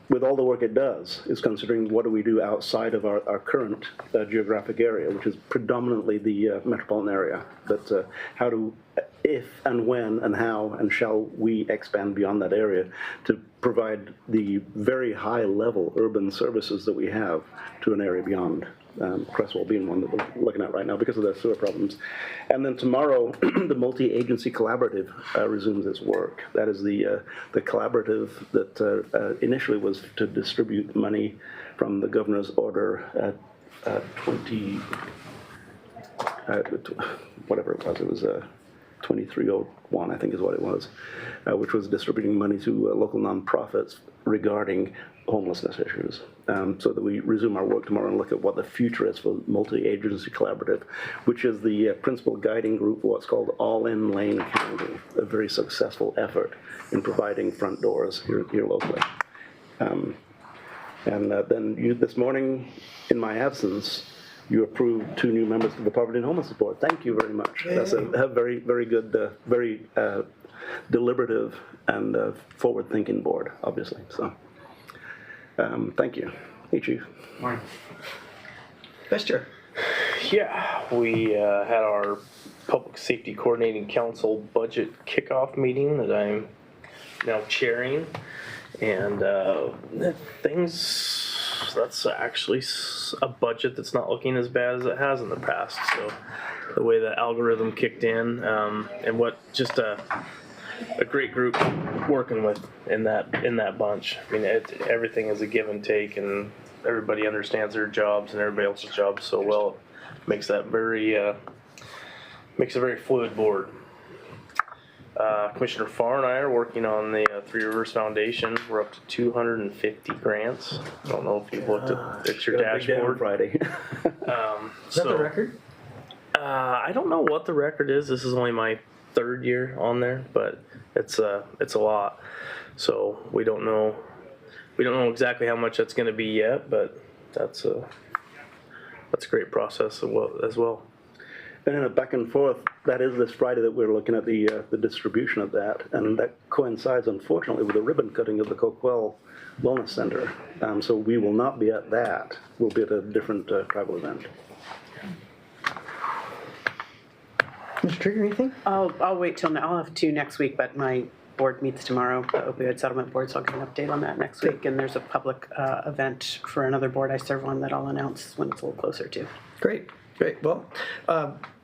S2: with all the work it does, is considering what do we do outside of our current geographic area, which is predominantly the metropolitan area. But how do, if and when and how and shall we expand beyond that area to provide the very high level urban services that we have to an area beyond, Cresswell being one that we're looking at right now because of the sewer problems. And then tomorrow, the multi-agency collaborative resumes its work. That is the collaborative that initially was to distribute money from the governor's order 20, whatever it was 2301, I think is what it was, which was distributing money to local nonprofits regarding homelessness issues. So that we resume our work tomorrow and look at what the future is for multi-agency collaborative, which is the principal guiding group for what's called All in Lane County, a very successful effort in providing front doors here locally. Then you, this morning, in my absence, you approved 2 new members of the Poverty and Homelessness Board. Thank you very much. That's a very, very good, very deliberative and forward-thinking board, obviously. So, thank you. Hey, Chief.
S15: Morning.
S3: Vice Chair.
S15: Yeah, we had our Public Safety Coordinating Council budget kickoff meeting that I'm now chairing, and that's actually a budget that's not looking as bad as it has in the past. So the way the algorithm kicked in, and what just a great group working with in that bunch. I mean, everything is a give and take, and everybody understands their jobs and everybody else's jobs so well. It makes that makes a very fluid board. Commissioner Farr and I are working on the Three Rivers Foundation. We're up to 250 grants. I don't know if you've looked at your dashboard.
S2: Friday.
S3: Is that the record?
S15: I don't know what the record is. This is only my 3rd year on there, but it's a lot. So we don't know exactly how much that's going to be yet, but that's a great process as well.
S2: And in a back and forth, that is this Friday that we're looking at the distribution of that, and that coincides, unfortunately, with the ribbon cutting of the Coquille Wellness Center. So we will not be at that. We'll be at a different tribal event.
S3: Mr. Trigger, anything?
S18: I'll wait till now. I'll have 2 next week, but my board meets tomorrow, the opioid settlement board, so I'll give an update on that next week. And there's a public event for another board I serve on that I'll announce when it's a little closer to.
S3: Great. Well,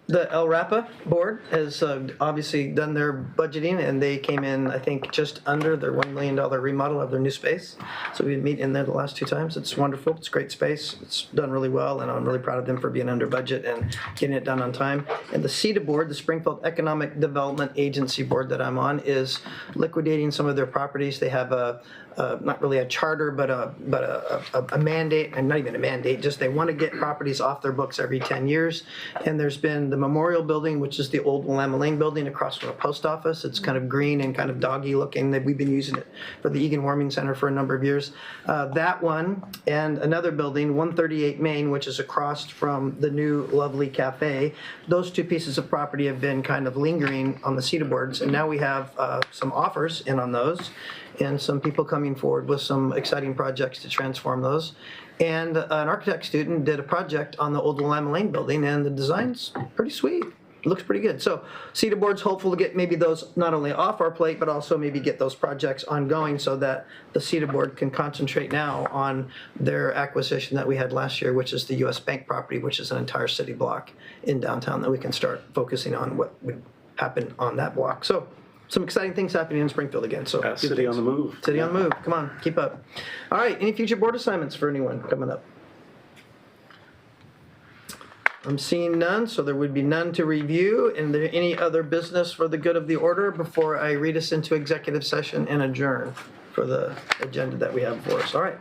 S3: the El Rapa board has obviously done their budgeting, and they came in, I think, just under their $1 million remodel of their new space. So we meet in there the last 2 times. It's wonderful. It's a great space. It's done really well, and I'm really proud of them for being under budget and getting it done on time. And the CETA board, the Springfield Economic Development Agency board that I'm on, is liquidating some of their properties. They have not really a charter, but a mandate, and not even a mandate, just they want to get properties off their books every 10 years. And there's been the Memorial Building, which is the old Willamette Lane building across from the post office. It's kind of green and kind of doggy looking. That we've been using it for the Egan Warming Center for a number of years. That one and another building, 138 Main, which is across from the new lovely cafe. Those 2 pieces of property have been kind of lingering on the CETA boards, and now we have some offers in on those, and some people coming forward with some exciting projects to transform those. And an architect student did a project on the old Willamette Lane building, and the design's pretty sweet. it looks pretty good. So CETA Board's hopeful to get maybe those not only off our plate, but also maybe get those projects ongoing so that the CETA Board can concentrate now on their acquisition that we had last year, which is the US Bank property, which is an entire city block in downtown that we can start focusing on what would happen on that block. So some exciting things happening in Springfield again. So good
S2: City
S3: things.
S2: on the move.
S3: City on the move. Come on, keep up. All right, any future board assignments for anyone coming up? I'm seeing none, so there would be none to review. And there any other business for the good of the order before I read us into executive session and adjourn for the agenda that we have for us? All right.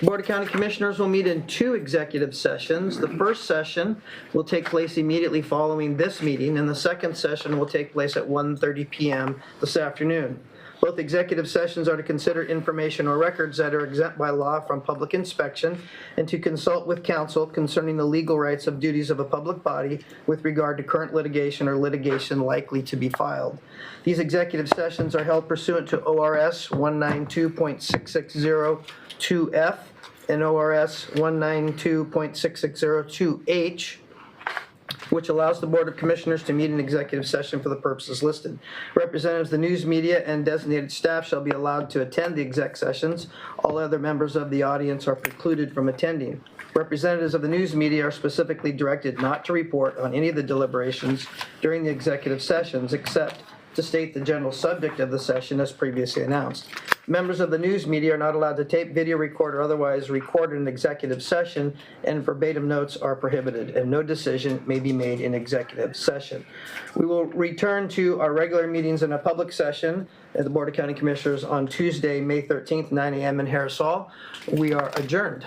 S3: The Board of County Commissioners will meet in 2 executive sessions. The first session will take place immediately following this meeting, and the second session will take place at 1:30 p.m. this afternoon. Both executive sessions are to consider information or records that are exempt by law from public inspection and to consult with counsel concerning the legal rights of duties of a public body with regard to current litigation or litigation likely to be filed. These executive sessions are held pursuant to ORS 192.6602F and ORS 192.6602H, which allows the Board of Commissioners to meet in executive session for the purposes listed. Representatives of the news media and designated staff shall be allowed to attend the exec sessions. All other members of the audience are precluded from attending. Representatives of the news media are specifically directed not to report on any of the deliberations during the executive sessions except to state the general subject of the session as previously announced. Members of the news media are not allowed to tape, video record, or otherwise record an executive session, and verbatim notes are prohibited, and no decision may be made in executive session. We will return to our regular meetings in a public session at the Board of County Commissioners on Tuesday, May 13th, 9 a.m. in Harris Hall. We are adjourned.